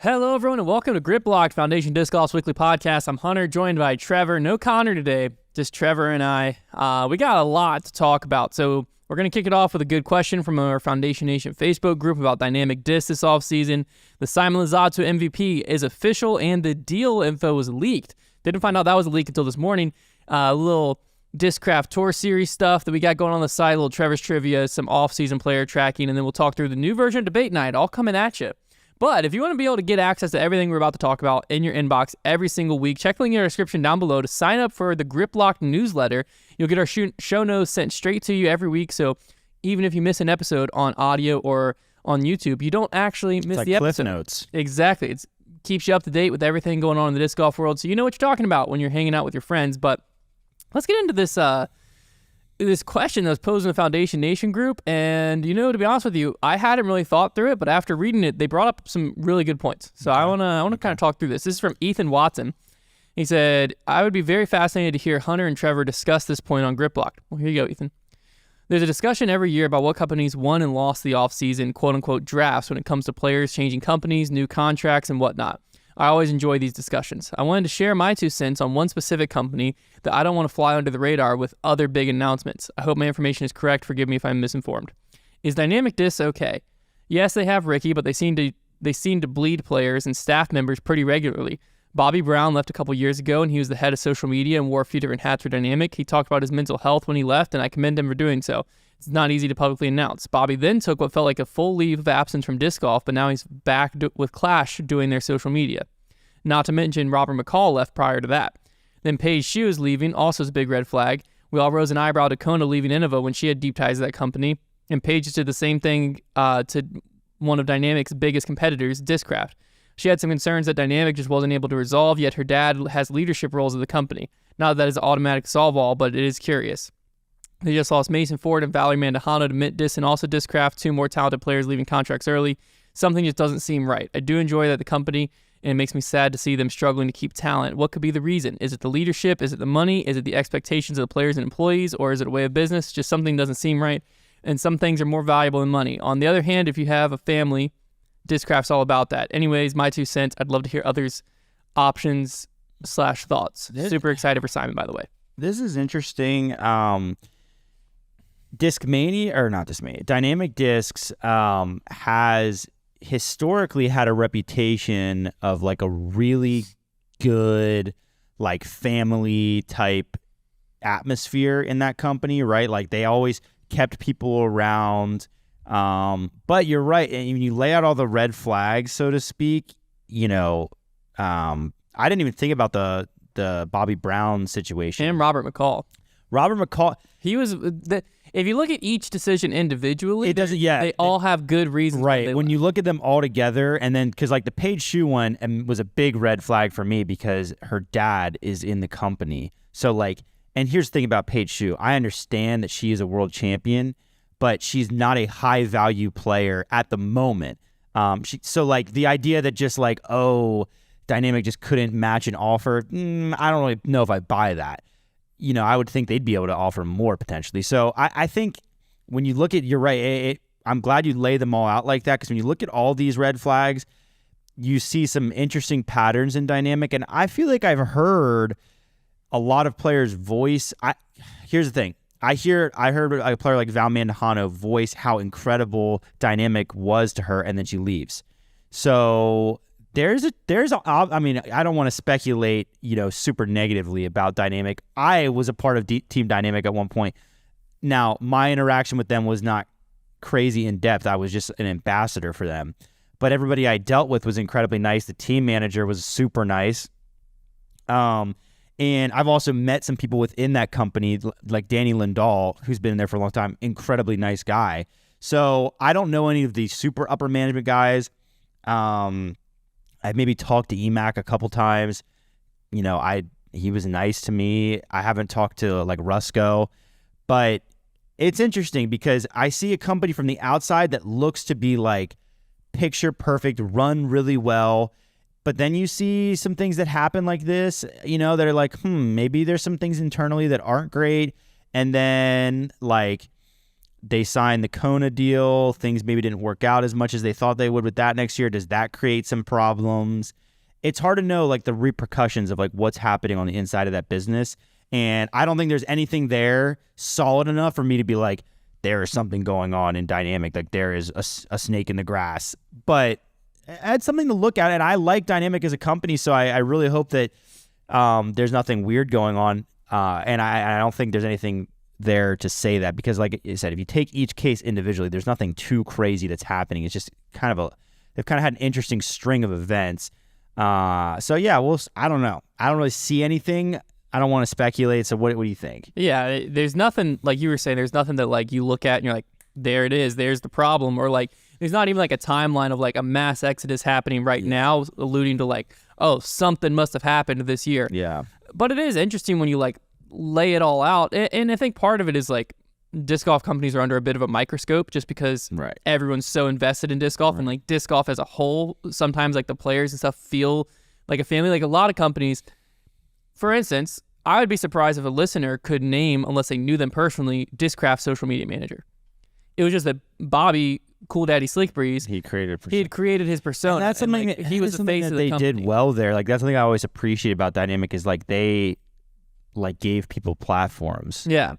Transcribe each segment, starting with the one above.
Hello, everyone, and welcome to Grip Locked Foundation Disc Golf's weekly podcast. I'm Hunter, joined by Trevor. No Connor today, just Trevor and I. We got a lot to talk about, so we're going to kick it off with a good question from our Foundation Nation Facebook group about dynamic disc this offseason. The Simon Lizotte MVP is official, and the deal info was leaked. Didn't find out that was a leak until this morning. A little Discraft Tour Series stuff that we got going on the side, a little Trevor's trivia, some off-season player tracking, and then we'll talk through the new version of Debate Night, all coming at you. But if you want to be able to get access to everything we're about to talk about in your inbox every single week, check the link in our description down below to sign up for the Grip Locked newsletter. You'll get our show notes sent straight to you every week, so even if you miss an episode on audio or on YouTube, you don't actually miss the episode. Cliff Notes. Exactly. It keeps you up to date with everything going on in the disc golf world, so you know what you're talking about when you're hanging out with your friends. But let's get into this question that was posed in the Foundation Nation group, and to be honest with you, I hadn't really thought through it, but after reading it, they brought up some really good points. So I want to kind of talk through this. This is from Ethan Watson. He said, I would be very fascinated to hear Hunter and Trevor discuss this point on Grip Locked. Well, here you go, Ethan. There's a discussion every year about what companies won and lost the offseason, quote-unquote, drafts when it comes to players changing companies, new contracts, and whatnot. I always enjoy these discussions. I wanted to share my 2 cents on one specific company that I don't want to fly under the radar with other big announcements. I hope my information is correct. Forgive me if I'm misinformed. Is Dynamic Disc okay? Yes, they have Ricky, but they seem to bleed players and staff members pretty regularly. Bobby Brown left a couple years ago, and he was the head of social media and wore a few different hats for Dynamic. He talked about his mental health when he left, and I commend him for doing so. It's not easy to publicly announce. Bobby then took what felt like a full leave of absence from disc golf, but now he's back with Clash doing their social media. Not to mention Robert McCall left prior to that. Then Paige Shue is leaving, also is a big red flag. We all rose an eyebrow to Kona leaving Innova when she had deep ties to that company, and Paige did the same thing to one of Dynamic's biggest competitors, Discraft. She had some concerns that Dynamic just wasn't able to resolve, yet her dad has leadership roles at the company. Not that it's an automatic solve-all, but it is curious. They just lost Mason Ford and Valerie Mandujano to Mint Disc and also Discraft, 2 more talented players leaving contracts early. Something just doesn't seem right. I do enjoy that the company, and it makes me sad to see them struggling to keep talent. What could be the reason? Is it the leadership? Is it the money? Is it the expectations of the players and employees? Or is it a way of business? Just something doesn't seem right, and some things are more valuable than money. On the other hand, if you have a family, Discraft's all about that. Anyways, my 2 cents. I'd love to hear others' options/thoughts. Super excited for Simon, by the way. This is interesting. Dynamic Discs has historically had a reputation of like a really good like family type atmosphere in that company, right? Like they always kept people around. But you're right, and when you lay out all the red flags, so to speak, I didn't even think about the Bobby Brown situation. And Robert McCall. He was if you look at each decision individually, it doesn't. Yeah, they all have good reasons. Right. When you look at them all together, and then because like the Paige Shue one was a big red flag for me because her dad is in the company. So like, and here's the thing about Paige Shue. I understand that she is a world champion, but she's not a high value player at the moment. So like the idea that just like, Dynamic just couldn't match an offer. I don't really know if I buy that. I would think they'd be able to offer more potentially. So I think when you look at, you're right. I'm glad you lay them all out like that, because when you look at all these red flags, you see some interesting patterns in Dynamic. And I feel like I've heard a lot of players voice. Here's the thing. I heard a player like Val Mandujano voice how incredible Dynamic was to her, and then she leaves. So I mean, I don't want to speculate, super negatively about Dynamic. I was a part of Team Dynamic at one point. Now, my interaction with them was not crazy in depth. I was just an ambassador for them. But everybody I dealt with was incredibly nice. The team manager was super nice. And I've also met some people within that company, like Danny Lindahl, who's been in there for a long time. Incredibly nice guy. So I don't know any of the super upper management guys. I've maybe talked to EMAC a couple times. He was nice to me. I haven't talked to like Rusco, but it's interesting because I see a company from the outside that looks to be like picture perfect, run really well. But then you see some things that happen like this, that are like, maybe there's some things internally that aren't great. And then like, they signed the Kona deal. Things maybe didn't work out as much as they thought they would with that next year. Does that create some problems? It's hard to know like the repercussions of like what's happening on the inside of that business. And I don't think there's anything there solid enough for me to be like, there is something going on in Dynamic. Like there is a snake in the grass. But it's something to look at. And I like Dynamic as a company. So I really hope that there's nothing weird going on. And I don't think there's anything there to say that, because like you said, if you take each case individually, there's nothing too crazy that's happening. It's just they've kind of had an interesting string of events. So yeah, I don't know. I don't really see anything. I don't want to speculate. So what do you think? Yeah, there's nothing, like you were saying, there's nothing that like you look at and you're like, there it is, there's the problem. Or like, there's not even like a timeline of like a mass exodus happening right now, alluding to like, oh, something must have happened this year. Yeah. But it is interesting when you like lay it all out. And I think part of it is like disc golf companies are under a bit of a microscope just because everyone's so invested in disc golf and like disc golf as a whole. Sometimes like the players and stuff feel like a family. Like a lot of companies, for instance, I would be surprised if a listener could name, unless they knew them personally, Discraft social media manager. It was just that Bobby, Cool Daddy Slick Breeze, he had created his persona. And that's something like, he was the face that of the company. They did well there. Like that's something I always appreciate about Dynamic is like they like gave people platforms. Yeah.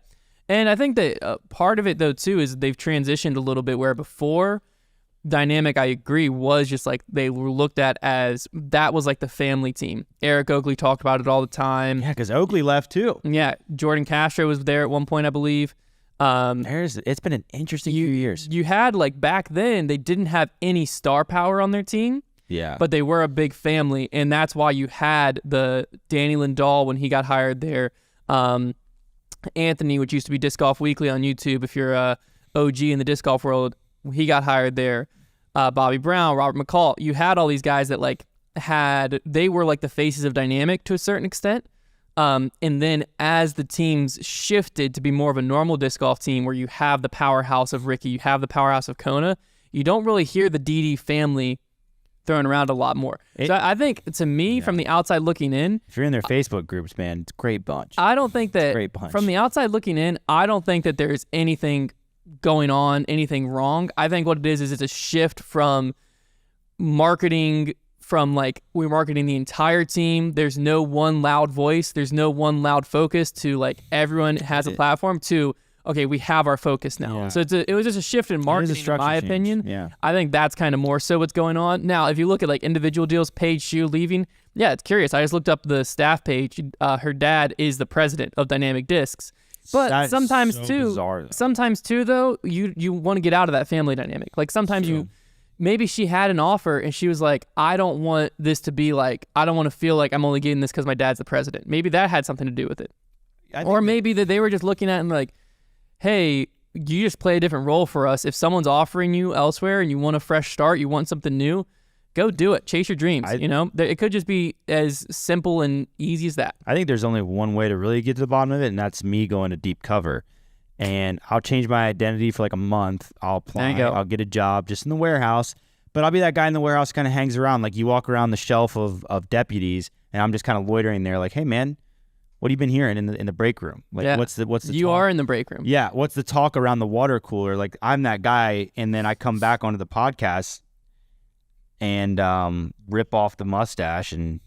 And I think that part of it though too is they've transitioned a little bit where before Dynamic, I agree, was just like they were looked at as that was like the family team. Eric Oakley talked about it all the time. Yeah, because Oakley left too. Yeah. Jordan Castro was there at one point, I believe. It's been an interesting few years. You had like back then they didn't have any star power on their team. Yeah. But they were a big family, and that's why you had the Danny Lindahl when he got hired there. Anthony, which used to be Disc Golf Weekly on YouTube, if you're a OG in the disc golf world, he got hired there. Bobby Brown, Robert McCall. You had all these guys that like they were like the faces of Dynamic to a certain extent. And then as the teams shifted to be more of a normal disc golf team where you have the powerhouse of Ricky, you have the powerhouse of Kona, you don't really hear the DD family thrown around a lot more. So I think, to me, from the outside looking in, if you're in their Facebook groups, man, it's a great bunch. I don't think that, from the outside looking in, I don't think that there's anything going on, anything wrong. I think what it is it's a shift from marketing, from like we're marketing the entire team. There's no one loud voice. There's no one loud focus to like everyone has a platform to, okay, we have our focus now. Yeah. So it was just a shift in marketing, in my opinion. Yeah. I think that's kind of more so what's going on. Now, if you look at like individual deals, Paige Shue leaving, yeah, it's curious. I just looked up the staff page. Her dad is the president of Dynamic Discs. But That's sometimes so too, bizarre, though, you want to get out of that family dynamic. Like sometimes maybe she had an offer and she was like, I don't want this to be like, I don't want to feel like I'm only getting this because my dad's the president. Maybe that had something to do with it. Or maybe that they were just looking at it and like, hey, you just play a different role for us. If someone's offering you elsewhere and you want a fresh start, you want something new, go do it. Chase your dreams. It could just be as simple and easy as that. I think there's only one way to really get to the bottom of it, and that's me going to deep cover. And I'll change my identity for like a month. I'll apply. I'll get a job just in the warehouse. But I'll be that guy in the warehouse kind of hangs around. Like you walk around the shelf of deputies, and I'm just kind of loitering there like, hey, man, what have you been hearing in the break room? Like, what's the You talk? are in the break room. Yeah. What's the talk around the water cooler? Like, I'm that guy, and then I come back onto the podcast and rip off the mustache, and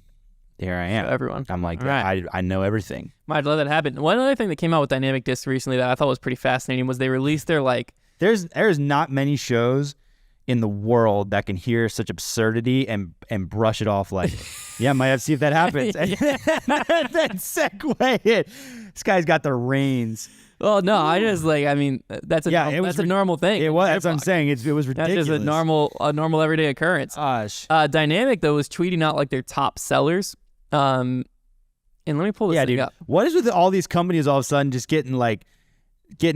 here I am. So everyone. I'm like, right. I know everything. Might let that happen. One other thing that came out with Dynamic Disc recently that I thought was pretty fascinating was they released their like... There's not many shows in the world that can hear such absurdity and brush it off like, yeah, might have to see if that happens. And then segue it. This guy's got the reins. Well, no, I just like, I mean, that's a normal thing. It was. That's what I'm saying. It was ridiculous. That's just a normal everyday occurrence. Gosh. Dynamic though was tweeting out like their top sellers. And let me pull this thing up. What is with all these companies all of a sudden just getting a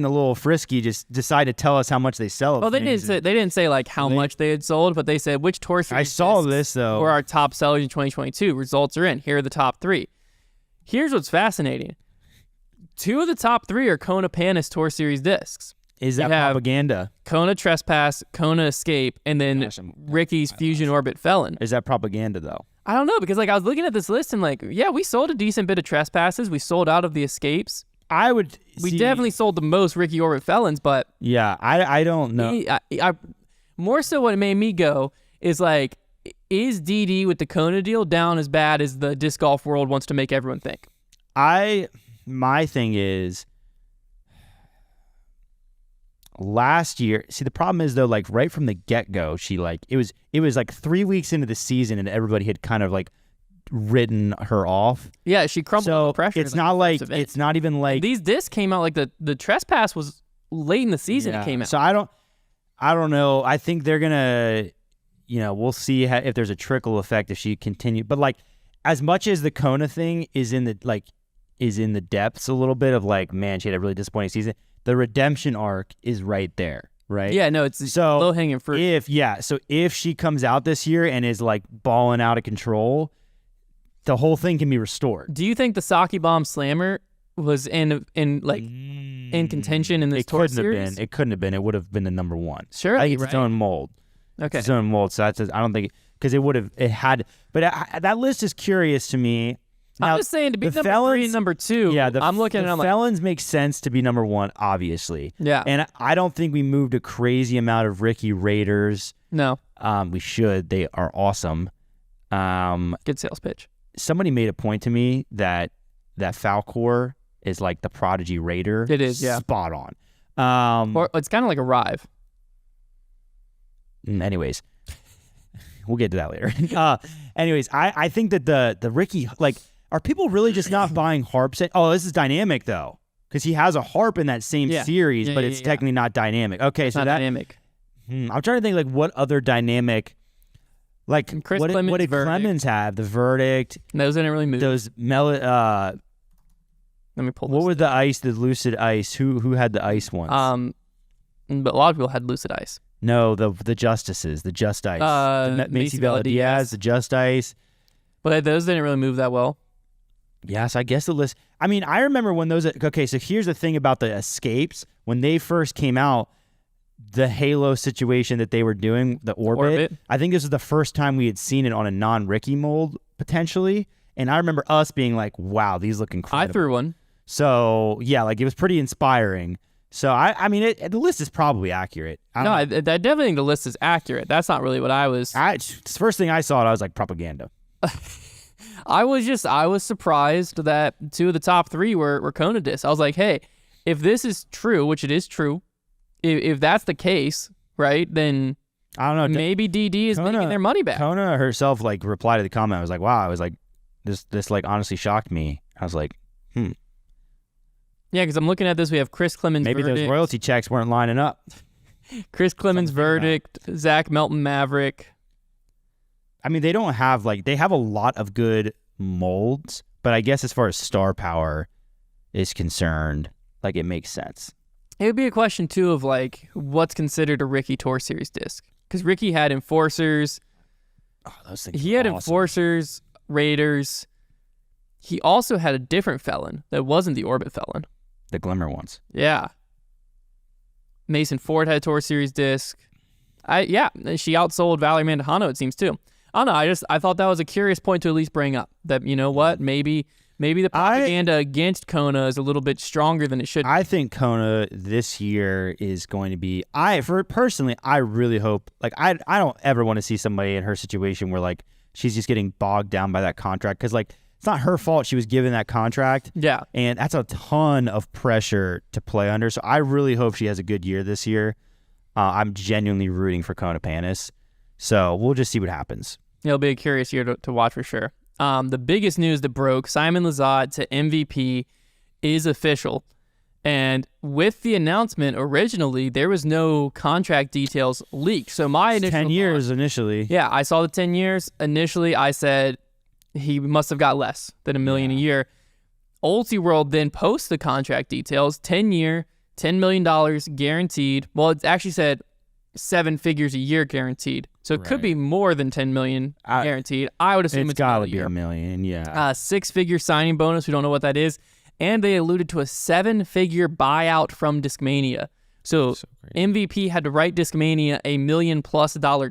little frisky, just decide to tell us how much they sell? Well, they didn't say like how much they had sold, but they said which tour series. I saw this though. Were our top sellers in 2022. Results are in. Here are the top 3. Here's what's fascinating. 2 of the top 3 are Kona Panis Tour Series discs. Is that propaganda? Kona Trespass, Kona Escape, and then Ricky's Fusion Orbit Felon. Is that propaganda though? I don't know, because like I was looking at this list and like, yeah, we sold a decent bit of Trespasses. We sold out of the Escapes. I would. We see, definitely sold the most Ricky Orbit felons, but Yeah, I don't know. I more so what made me go is like, is DD with the Kona deal down as bad as the disc golf world wants to make everyone think? My thing is, last year, see, the problem is though, like right from the get-go, she like it was like 3 weeks into the season and everybody had kind of like written her off. Yeah, she crumbled under pressure. It's not like it's not even like these discs came out like the trespass was late in the season. It came out. So I don't know. I think they're gonna, we'll see if there's a trickle effect if she continue. But like, as much as the Kona thing is in the depths a little bit of like, man, she had a really disappointing season. The redemption arc is right there, right? Yeah, no, it's so low hanging fruit. If she comes out this year and is like balling out of control, the whole thing can be restored. Do you think the Saki Bomb Slammer was in contention in this tour series? It couldn't have been. It would have been the number one. Sure, I think it's its own mold. Okay, it's its own mold. So I don't think because it had. But that list is curious to me. Now, I'm just saying to be number 3 and number 2. Yeah, I'm looking at it. I'm like, felons make sense to be number 1, obviously. Yeah, and I don't think we moved a crazy amount of Ricky Raiders. No, we should. They are awesome. Good sales pitch. Somebody made a point to me that Falcor is like the prodigy Raider. It is, yeah. Spot on. Or it's kind of like a Rive. Anyways, we'll get to that later. Anyways, I think that the Ricky, like, are people really just not buying harps? Oh, this is dynamic though, because he has a harp in that same series, but it's technically not dynamic. Okay, it's not dynamic. I'm trying to think like what other dynamic. Like what did Clemens have? The Verdict. Those didn't really move. Those Let me pull. What was the ice? The Lucid Ice. Who had the ice ones? But a lot of people had Lucid Ice. No, the Justices, the Just Ice. Macy Diaz, the Just Ice. But those didn't really move that well. Yes, I guess the list. I mean, I remember when those. Okay, so here's the thing about the Escapes. When they first came out, the Halo situation that they were doing, the orbit. I think this was the first time we had seen it on a non-Ricky mold, potentially. And I remember us being like, wow, these look incredible. I threw one. So, yeah, like it was pretty inspiring. So, I mean, the list is probably accurate. I definitely think the list is accurate. That's not really what I was. The first thing I saw, I was like, propaganda. I was surprised that 2 of the top 3 were Kona discs. I was like, hey, if this is true, which it is true, if that's the case, right, then I don't know. Maybe DD is making their money back. Kona herself like replied to the comment. I was like, wow. I was like, this like honestly shocked me. I was like, Yeah, because I'm looking at this. We have Chris Clemens' maybe Verdict. Those royalty checks weren't lining up. Chris Clemens' Verdict, Zach Melton Maverick. I mean, they don't have they have a lot of good molds, but I guess as far as star power is concerned, like it makes sense. It would be a question, too, of, like, what's considered a Ricky Tour Series disc. Because Ricky had Enforcers. Oh, those things He had awesome. Enforcers, Raiders. He also had a different felon that wasn't the Orbit felon. The Glimmer ones. Yeah. Mason Ford had a Tour Series disc. She outsold Valerie Mandujano, it seems, too. I don't know. I thought that was a curious point to at least bring up. That, you know what, maybe the propaganda against Kona is a little bit stronger than it should be. I think Kona this year is going to be. Personally, I really hope. Like, I don't ever want to see somebody in her situation where like she's just getting bogged down by that contract, because like it's not her fault she was given that contract. Yeah, and that's a ton of pressure to play under. So I really hope she has a good year this year. I'm genuinely rooting for Kona Panis. So we'll just see what happens. It'll be a curious year to watch for sure. The biggest news that broke, Simon Lizotte to MVP is official. And with the announcement, originally, there was no contract details leaked. So my initial 10 years initially. Yeah, I saw the 10 years. Initially, I said he must have got less than $1 million a year. Ultiworld then posts the contract details, 10-year, $10 million guaranteed. Well, it actually said 7 figures a year guaranteed. So it could be more than $10 million guaranteed. I would assume it's got to be $1 million, yeah. 6-figure signing bonus. We don't know what that is. And they alluded to a 7-figure buyout from Discmania. So MVP had to write Discmania $1 million+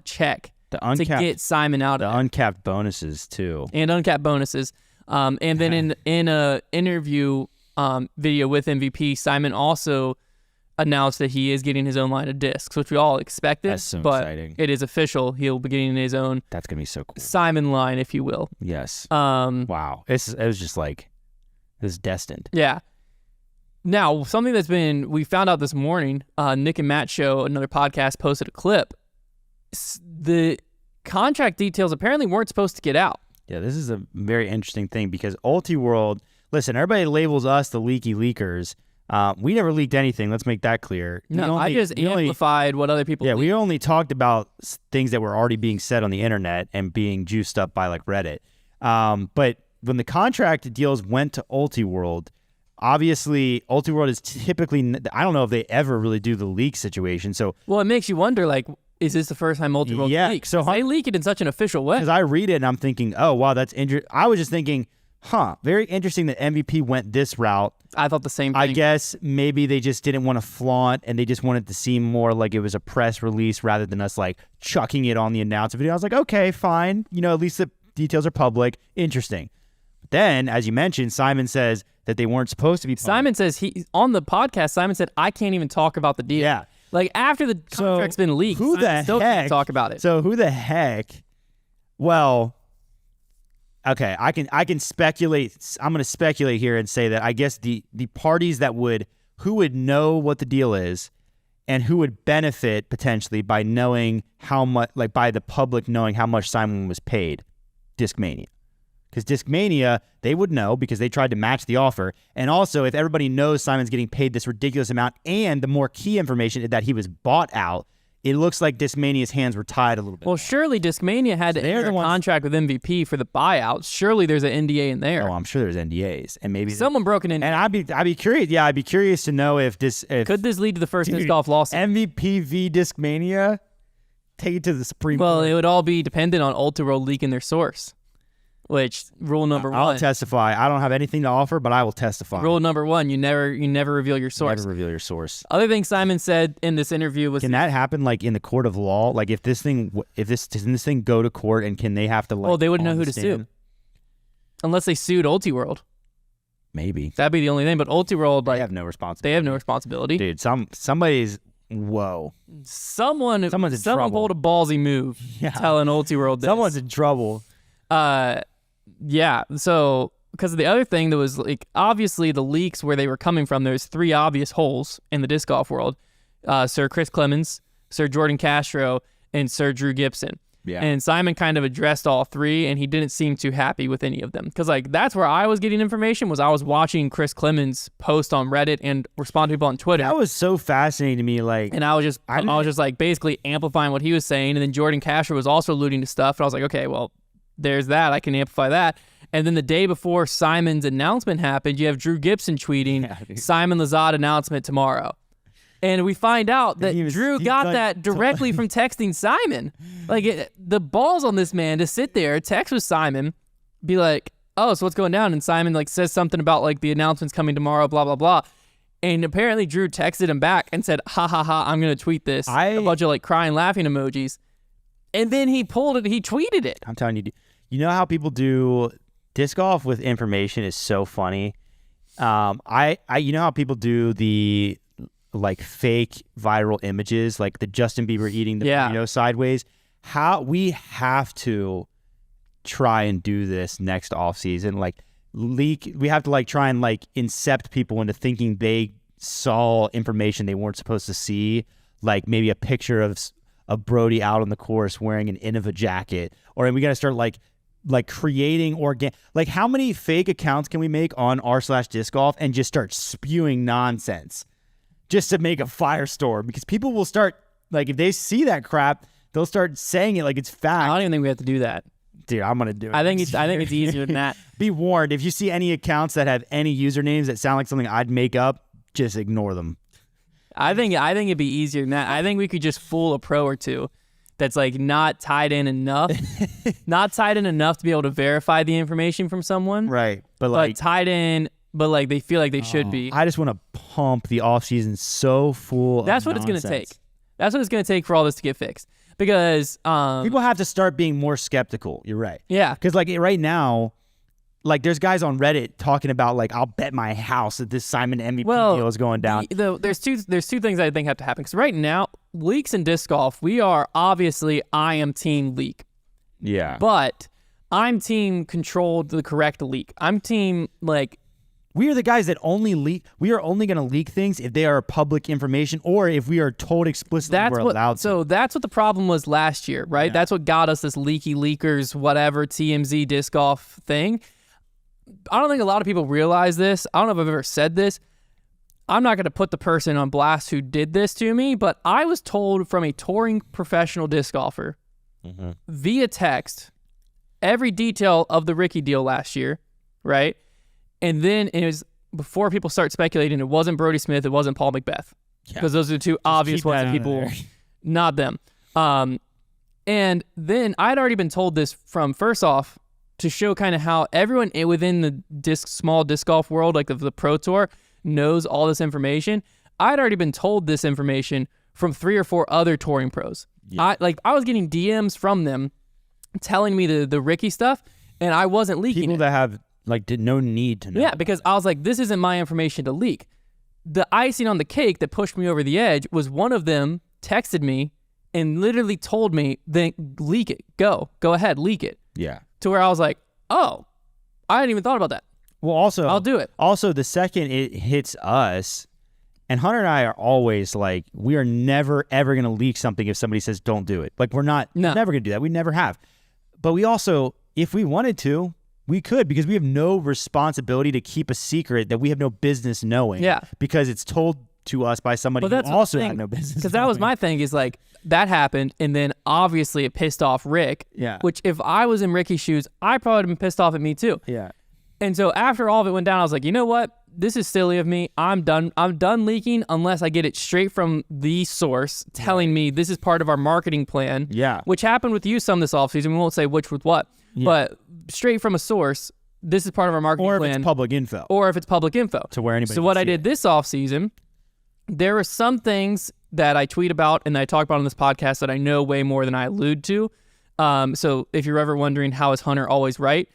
check to get Simon out of the uncapped bonuses too. And uncapped bonuses. And then in a interview video with MVP, Simon also announced that he is getting his own line of discs, which we all expected. That's so but exciting. It is official. He'll be getting his own. That's gonna be so cool. Simon line, if you will. Yes. Wow. It was just like, it was destined. Yeah. Now, something we found out this morning, Nick and Matt show, another podcast, posted a clip. The contract details apparently weren't supposed to get out. Yeah, this is a very interesting thing because Ultiworld, listen, everybody labels us the leaky leakers. We never leaked anything. Let's make that clear. I just amplified what other people leaked. We only talked about things that were already being said on the internet and being juiced up by like Reddit. But when the contract deals went to Ultiworld, obviously Ultiworld is typically, I don't know if they ever really do the leak situation. So, well, it makes you wonder, like, is this the first time Ultiworld leaks? So they leak it in such an official way. Because I read it and I'm thinking, oh, wow, that's interesting. I was just thinking, very interesting that MVP went this route. I thought the same thing. I guess maybe they just didn't want to flaunt and they just wanted to seem more like it was a press release rather than us like chucking it on the announcement video. I was like, okay, fine. At least the details are public. Interesting. But then, as you mentioned, Simon says that they weren't supposed to be public. Simon says on the podcast, Simon said, I can't even talk about the deal. Yeah. Like after the contract's been leaked, who the still can't talk about it. So who the heck? Well, okay, I can speculate. I'm going to speculate here and say that I guess the parties who would know what the deal is and who would benefit potentially by knowing how much, like by the public knowing how much Simon was paid, Discmania. Because Discmania, they would know because they tried to match the offer. And also, if everybody knows Simon's getting paid this ridiculous amount and the more key information is that he was bought out, it looks like Discmania's hands were tied a little bit. Well, surely Discmania had to enter a contract with MVP for the buyout. Surely there's an NDA in there. Oh, I'm sure there's NDAs. And maybe someone broke an NDA. And I'd be curious. Yeah, I'd be curious to know if could this lead to the first disc golf lawsuit? MVP v Discmania? Take it to the Supreme Court. Well, it would all be dependent on Ultiworld leaking their source. Which rule number one? I'll testify. I don't have anything to offer, but I will testify. Rule number one: you never reveal your source. Never reveal your source. Other thing Simon said in this interview was, can that happen like in the court of law? Like if this thing go to court and can they have to like? Oh, they wouldn't know who to sue unless they sued Ultiworld. Maybe that'd be the only thing. But Ultiworld, they have no responsibility. They have no responsibility, dude. Somebody's. Whoa. Someone pulled a ballsy move telling Ultiworld this. Someone's in trouble. Yeah, so because of the other thing that was like obviously the leaks where they were coming from, there's three obvious holes in the disc golf world. Sir Chris Clemens, Sir Jordan Castro, and Sir Drew Gibson. Yeah. And Simon kind of addressed all three, and he didn't seem too happy with any of them. Because like that's where I was getting information was I was watching Chris Clemens post on Reddit and respond to people on Twitter. That was so fascinating to me. Like, and I was just like basically amplifying what he was saying, and then Jordan Castro was also alluding to stuff, and I was like, okay, well, there's that. I can amplify that. And then the day before Simon's announcement happened, you have Drew Gibson tweeting, Simon Lizotte announcement tomorrow. And we find out that Drew got that directly from texting Simon. Like, the balls on this man to sit there, text with Simon, be like, oh, so what's going down? And Simon, like, says something about, like, the announcement's coming tomorrow, blah, blah, blah. And apparently Drew texted him back and said, ha, ha, ha, I'm going to tweet this. A bunch of, like, crying, laughing emojis. And then he pulled it. He tweeted it. I'm telling you, you know how people do disc golf with information is so funny. You know how people do the like fake viral images, like the Justin Bieber eating the burrito sideways. How we have to try and do this next off season, like leak. We have to like try and like incept people into thinking they saw information they weren't supposed to see, like maybe a picture of Brody out on the course wearing an Innova jacket, or we got to start like creating like how many fake accounts can we make on r/disc golf and just start spewing nonsense just to make a firestorm? Because people will start, like, if they see that crap, they'll start saying it like it's fact. I don't even think we have to do that. Dude, I'm gonna do it. I think it's easier than that. Be warned, if you see any accounts that have any usernames that sound like something I'd make up, just ignore them. I think it'd be easier than that. I think we could just fool a pro or two that's like not tied in enough to be able to verify the information from someone. Right. But tied in, but like they feel like they should be. I just want to pump the off season so full of That's what nonsense. It's going to take. That's what it's going to take for all this to get fixed. Because people have to start being more skeptical. You're right. Yeah. Because like right now, like there's guys on Reddit talking about like, I'll bet my house that this Simon MVP deal is going down. There's two things I think have to happen. Because right now, leaks in disc golf, I am team leak. Yeah. But I'm team controlled the correct leak. I'm team like... We are the guys that only leak. We are only going to leak things if they are public information or if we are told explicitly we're allowed to. So that's what the problem was last year, right? Yeah. That's what got us this leaky leakers, whatever, TMZ disc golf thing. I don't think a lot of people realize this. I don't know if I've ever said this. I'm not going to put the person on blast who did this to me, but I was told from a touring professional disc golfer via text every detail of the Ricky deal last year, right? And then it was before people start speculating, it wasn't Brody Smith, it wasn't Paul Macbeth. Because those are the two obvious ones that people, not them. And then I'd already been told this from first off to show kind of how everyone within the small disc golf world, like the Pro Tour, knows all this information. I'd already been told this information from 3 or 4 other touring pros. Yeah. I was getting DMs from them telling me the Ricky stuff, and I wasn't leaking People that have did no need to know. Yeah, because I was like, this isn't my information to leak. The icing on the cake that pushed me over the edge was one of them texted me and literally told me, then leak it. Go ahead, leak it. Yeah. To where I was like, oh, I hadn't even thought about that. Well, also, I'll do it. Also, the second it hits us, and Hunter and I are always like, we are never, ever going to leak something if somebody says don't do it. Like, we're never going to do that. We never have. But we also, if we wanted to, we could, because we have no responsibility to keep a secret that we have no business knowing. Yeah. Because it's told to us by somebody who also had no business. Because that was my thing, is like, that happened, and then obviously it pissed off Rick. Yeah. Which if I was in Ricky's shoes, I probably would have been pissed off at me too. Yeah. And so after all of it went down, I was like, you know what? This is silly of me. I'm done leaking unless I get it straight from the source telling me this is part of our marketing plan. Yeah. Which happened with you some this offseason. We won't say which with what. Yeah. But straight from a source, this is part of our marketing plan. Or if it's public info. Or if it's public info. To where anybody So what I did this offseason, there were some things that I tweet about and that I talk about on this podcast that I know way more than I allude to. So if you're ever wondering how is Hunter always right,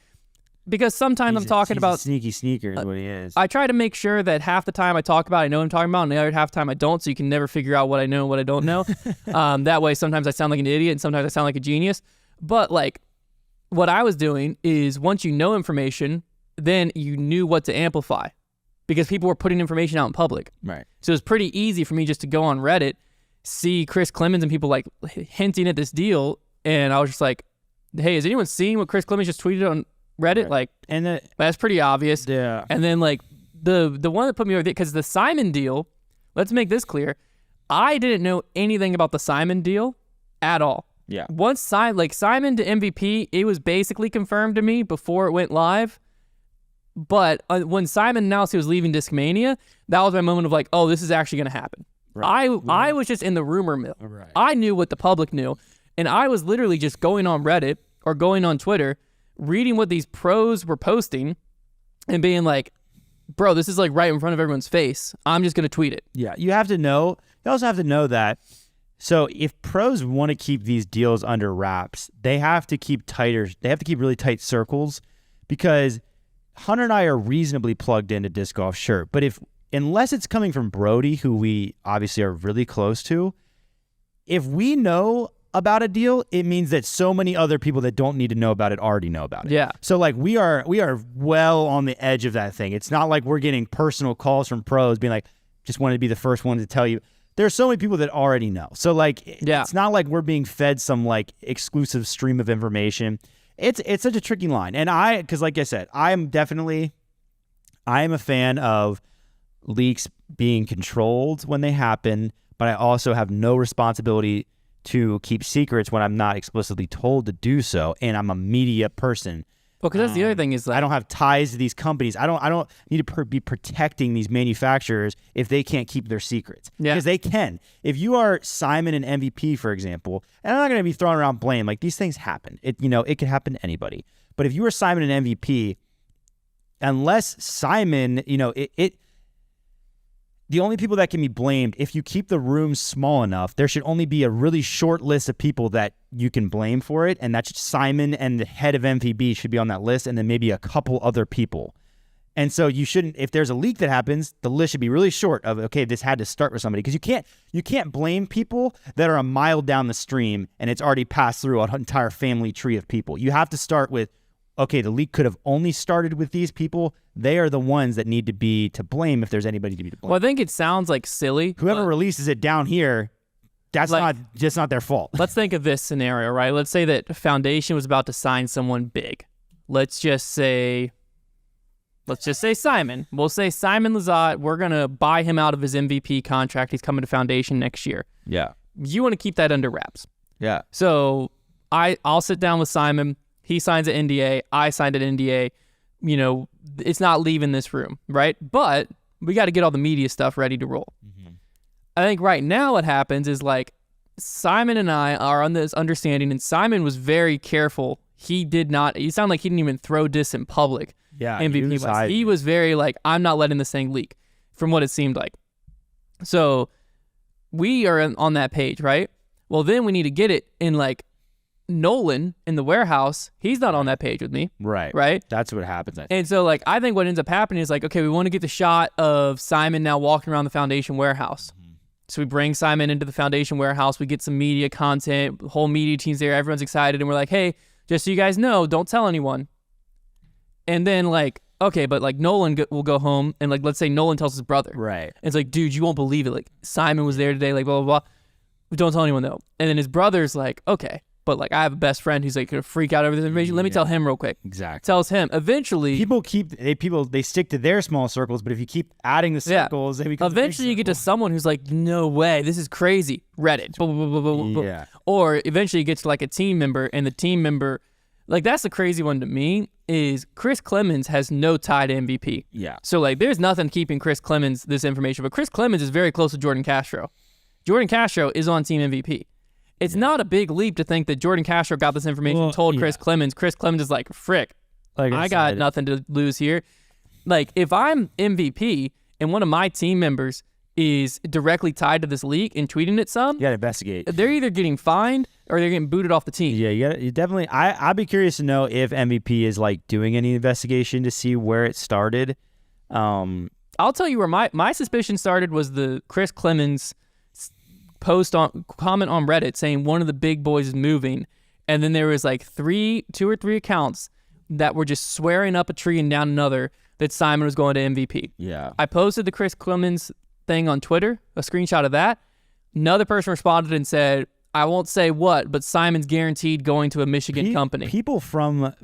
because sometimes I'm talking about... sneaky sneaker is what he is. I try to make sure that half the time I talk about, I know what I'm talking about, and the other half the time I don't, so you can never figure out what I know and what I don't know. That way, sometimes I sound like an idiot, and sometimes I sound like a genius. But, what I was doing is once you know information, then you knew what to amplify, because people were putting information out in public. Right. So it was pretty easy for me just to go on Reddit, see Chris Clemens and people, hinting at this deal, and I was just like, hey, has anyone seen what Chris Clemens just tweeted on Reddit? Right. And that's pretty obvious. Yeah. And then the one that put me over there, because the Simon deal, let's make this clear, I didn't know anything about the Simon deal at all. Yeah. Once Simon to MVP, it was basically confirmed to me before it went live. But when Simon announced he was leaving Discmania, that was my moment of oh, this is actually going to happen. Right. I was just in the rumor mill. Right. I knew what the public knew, and I was literally just going on Reddit or going on Twitter, reading what these pros were posting and being like, bro, this is right in front of everyone's face. I'm just going to tweet it. Yeah. You also have to know that. So if pros want to keep these deals under wraps, they have to keep really tight circles, because Hunter and I are reasonably plugged into disc golf, sure. But unless it's coming from Brody, who we obviously are really close to, if we know about a deal, it means that so many other people that don't need to know about it already know about it. Yeah. So we are well on the edge of that thing. It's not like we're getting personal calls from pros being like, just wanted to be the first one to tell you. There's so many people that already know. So it's not like we're being fed some exclusive stream of information. It's such a tricky line. And because like I said, I am a fan of leaks being controlled when they happen, but I also have no responsibility to keep secrets when I'm not explicitly told to do so, and I'm a media person. Well, because that's the other thing is I don't have ties to these companies. I don't need to be protecting these manufacturers if they can't keep their secrets. Yeah. Because they can. If you are Simon and MVP, for example, and I'm not going to be throwing around blame. These things happen. It could happen to anybody. But if you are Simon and MVP, unless Simon, the only people that can be blamed, if you keep the room small enough, there should only be a really short list of people that you can blame for it. And that's Simon and the head of MVP should be on that list, and then maybe a couple other people. And so you shouldn't, if there's a leak that happens, the list should be really short of, okay, this had to start with somebody. Because you can't blame people that are a mile down the stream and it's already passed through an entire family tree of people. You have to start with, okay, the leak could have only started with these people. They are the ones that need to be to blame if there's anybody to be to blame. Well, I think it sounds like silly. Whoever releases it down here, that's Like- not their fault. Let's think of this scenario, right? Let's say that Foundation was about to sign someone big. Let's just say Simon. We'll say Simon Lizotte. We're going to buy him out of his MVP contract. He's coming to Foundation next year. Yeah. You want to keep that under wraps. Yeah. So I'll sit down with Simon. He signs an NDA. I signed an NDA. You know, it's not leaving this room, right? But we got to get all the media stuff ready to roll. Mm-hmm. I think right now what happens is like Simon and I are on this understanding, and Simon was very careful. He sounded like he didn't even throw diss in public. Yeah. MVP he was very like, I'm not letting this thing leak, from what it seemed like. So we are on that page, right? Well, then we need to get it in like Nolan in the warehouse. He's not on that page with me. Right. Right. That's what happens. And so like, I think what ends up happening is like, okay, we want to get the shot of Simon now walking around the Foundation warehouse. Mm-hmm. So we bring Simon into the Foundation warehouse. We get some media content. The whole media team's there. Everyone's excited. And we're like, hey, just so you guys know, don't tell anyone. And then like, okay, but like Nolan will go home and like, let's say Nolan tells his brother. Right. And it's like, dude, you won't believe it. Like Simon was there today, like blah, blah, blah. Don't tell anyone though. And then his brother's like, okay, but like I have a best friend who's like gonna freak out over this information. Let me tell him real quick. Exactly. Tells him. Eventually, they stick to their small circles, but if you keep adding the circles, they become eventually you get to someone who's like, no way, this is crazy. Reddit. Blah, blah, blah, blah, blah. Yeah. Or eventually you get to like a team member, and the team member, like that's the crazy one to me, is Chris Clemens has no tie to MVP. Yeah. So like there's nothing keeping Chris Clemens this information, but Chris Clemens is very close to Jordan Castro. Jordan Castro is on team MVP. It's not a big leap to think that Jordan Castro got this information, told Chris Clemens. Chris Clemens is like, frick, like I got nothing to lose here. Like, if I'm MVP and one of my team members is directly tied to this leak and tweeting it some, you got to investigate. They're either getting fined or they're getting booted off the team. Yeah, you definitely. I'd be curious to know if MVP is like doing any investigation to see where it started. I'll tell you where my suspicion started was the Chris Clemens comment on Reddit saying one of the big boys is moving, and then there was like two or three accounts that were just swearing up a tree and down another that Simon was going to MVP. Yeah. I posted the Chris Clemens thing on Twitter, a screenshot of that. Another person responded and said, I won't say what, but Simon's guaranteed going to a Michigan company. People from.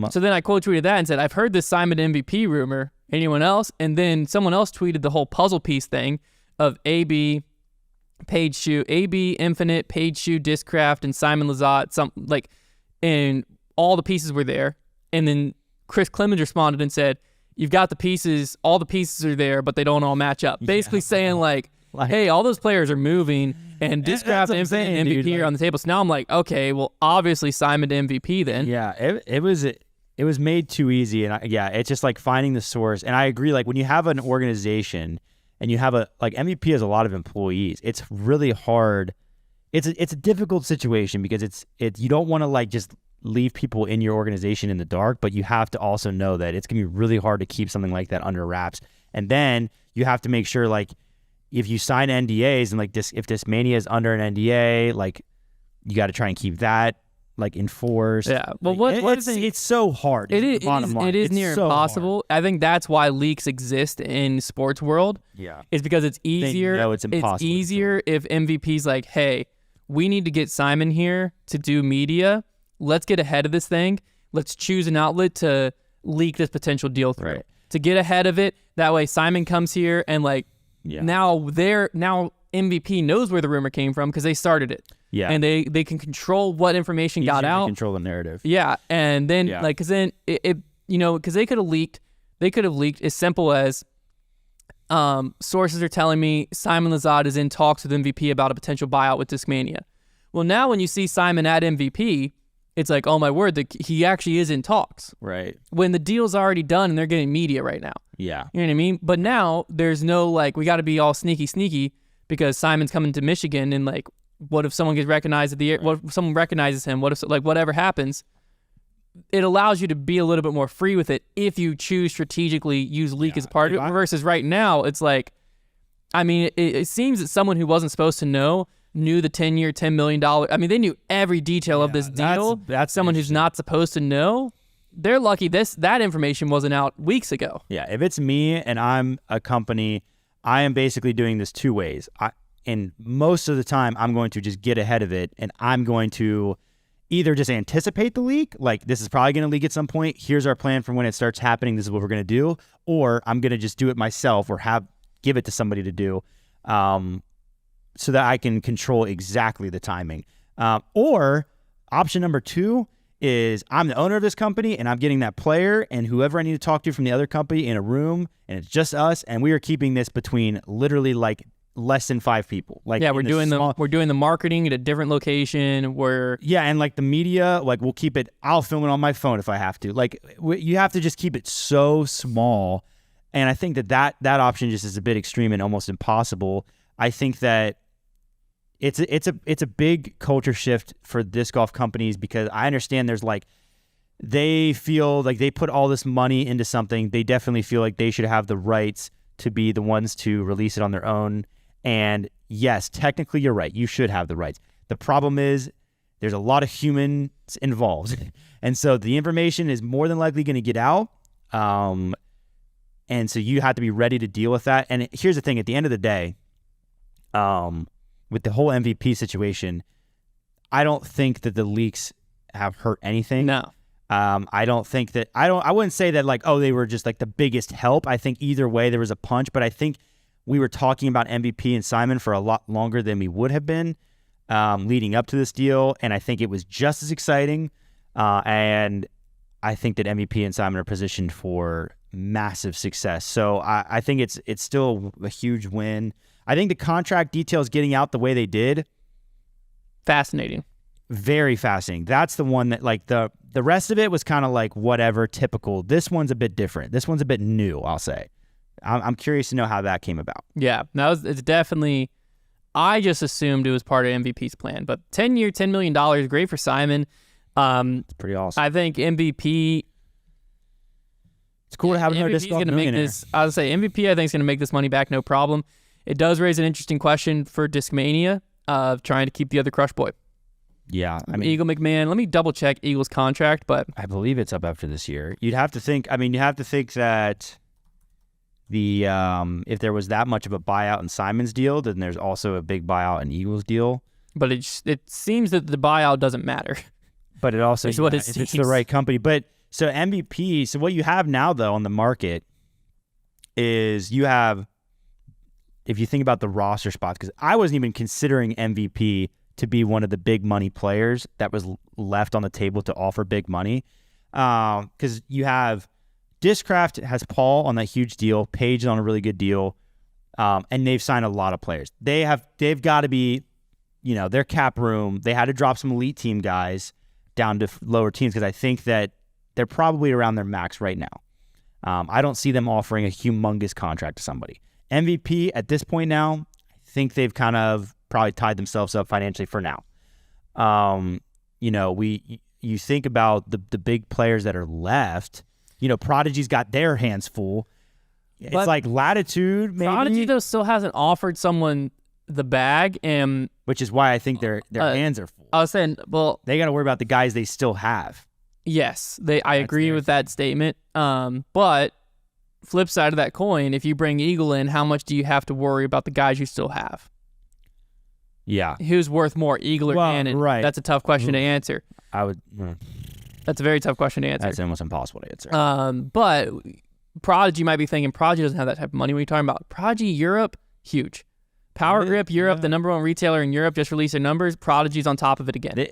So then I quote tweeted that and said, I've heard this Simon MVP rumor. Anyone else? And then someone else tweeted the whole puzzle piece thing of AB, Page Shoe, AB, Infinite, Page Shoe, Discraft, and Simon Lizotte, and all the pieces were there. And then Chris Clemens responded and said, you've got the pieces, all the pieces are there, but they don't all match up. Basically saying like, hey, all those players are moving, and Discraft, Infinite, and MVP are on the table. So now I'm like, okay, well, obviously Simon to MVP then. Yeah, it was made too easy, and it's just like finding the source. And I agree, like when you have an organization and you have MVP has a lot of employees, it's really hard. It's a difficult situation because it's you don't want to like just leave people in your organization in the dark, but you have to also know that it's gonna be really hard to keep something like that under wraps. And then you have to make sure like if you sign NDAs and like this, if Discmania is under an NDA, like you got to try and keep that like enforced. Yeah. Well, it's so hard. It is near impossible. I think that's why leaks exist in sports world. Yeah. Is because it's easier. It's impossible. It's easier if MVP's like, hey, we need to get Simon here to do media. Let's get ahead of this thing. Let's choose an outlet to leak this potential deal through. Right. To get ahead of it. That way Simon comes here and like now MVP knows where the rumor came from because they started it. Yeah. And they can control what information got out. Control the narrative. Yeah. And then like, cause then cause they could have leaked as simple as sources are telling me Simon Lizotte is in talks with MVP about a potential buyout with Discmania. Well, now when you see Simon at MVP, it's like, oh my word, he actually is in talks. Right. When the deal's already done and they're getting media right now. Yeah. You know what I mean? But now there's no like, we got to be all sneaky because Simon's coming to Michigan, and like, what if someone gets recognized at the what if someone recognizes him? What if like whatever happens? It allows you to be a little bit more free with it if you choose strategically use leak as part of it. Versus right now, it's like, I mean, it seems that someone who wasn't supposed to know knew the 10-year, $10 million. I mean, they knew every detail of this deal. That's someone who's not supposed to know. They're lucky that information wasn't out weeks ago. Yeah, if it's me and I'm a company, I am basically doing this two ways. And most of the time, I'm going to just get ahead of it, and I'm going to either just anticipate the leak, like this is probably going to leak at some point. Here's our plan for when it starts happening. This is what we're going to do. Or I'm going to just do it myself or give it to somebody to do so that I can control exactly the timing. Or option number 2 is I'm the owner of this company and I'm getting that player and whoever I need to talk to from the other company in a room, and it's just us, and we are keeping this between literally like less than 5 people. Like, yeah, we're doing the marketing at a different location. And like the media, like we'll keep it. I'll film it on my phone if I have to. Like you have to just keep it so small, and I think that option just is a bit extreme and almost impossible. I think that it's a big culture shift for disc golf companies, because I understand there's like, they feel like they put all this money into something. They definitely feel like they should have the rights to be the ones to release it on their own. And yes, technically you're right. You should have the rights. The problem is there's a lot of humans involved. And so the information is more than likely going to get out. And so you have to be ready to deal with that. And here's the thing, at the end of the day, with the whole MVP situation, I don't think that the leaks have hurt anything. No. I don't think that, I wouldn't say that like, oh, they were just like the biggest help. I think either way there was a punch, but I think we were talking about MVP and Simon for a lot longer than we would have been leading up to this deal. And I think it was just as exciting. And I think that MVP and Simon are positioned for massive success. So I think it's still a huge win. I think the contract details getting out the way they did, fascinating. Very fascinating. That's the one that like the rest of it was kind of like whatever, typical. This one's a bit different. This one's a bit new, I'll say. I'm curious to know how that came about. Yeah, it's definitely, I just assumed it was part of MVP's plan, but 10-year, $10 million, great for Simon. It's pretty awesome. I think MVP, it's cool to have another disc golf millionaire. I would say MVP, I think, is going to make this money back, no problem. It does raise an interesting question for Discmania of trying to keep the other Crush Boy. Yeah, I mean, Eagle McMahon. Let me double check Eagle's contract, but I believe it's up after this year. You'd have to think. I mean, you have to think that the if there was that much of a buyout in Simon's deal, then there's also a big buyout in Eagle's deal. But it seems that the buyout doesn't matter. But it also, if it's the right company. But so MVP. So what you have now though on the market is you have, if you think about the roster spots, because I wasn't even considering MVP to be one of the big money players that was left on the table to offer big money. Because you have Discraft has Paul on that huge deal, Paige on a really good deal, and they've signed a lot of players. They've got to be, their cap room. They had to drop some elite team guys down to lower teams because I think that they're probably around their max right now. I don't see them offering a humongous contract to somebody. MVP at this point now, I think they've kind of probably tied themselves up financially for now. You think about the big players that are left. Prodigy's got their hands full. It's like Latitude, maybe. Prodigy though still hasn't offered someone the bag, and which is why I think their hands are full. I was saying, well, they got to worry about the guys they still have. Yes, I agree with that statement. But flip side of that coin, if you bring Eagle in, how much do you have to worry about the guys you still have? Yeah. Who's worth more, Eagle or Gannon? Right. That's a tough question to answer. That's a very tough question to answer. That's almost impossible to answer. But Prodigy might be thinking, Prodigy doesn't have that type of money. What are you talking about? Prodigy Europe, huge. Power Grip Europe, the number one retailer in Europe, just released their numbers. Prodigy's on top of it again.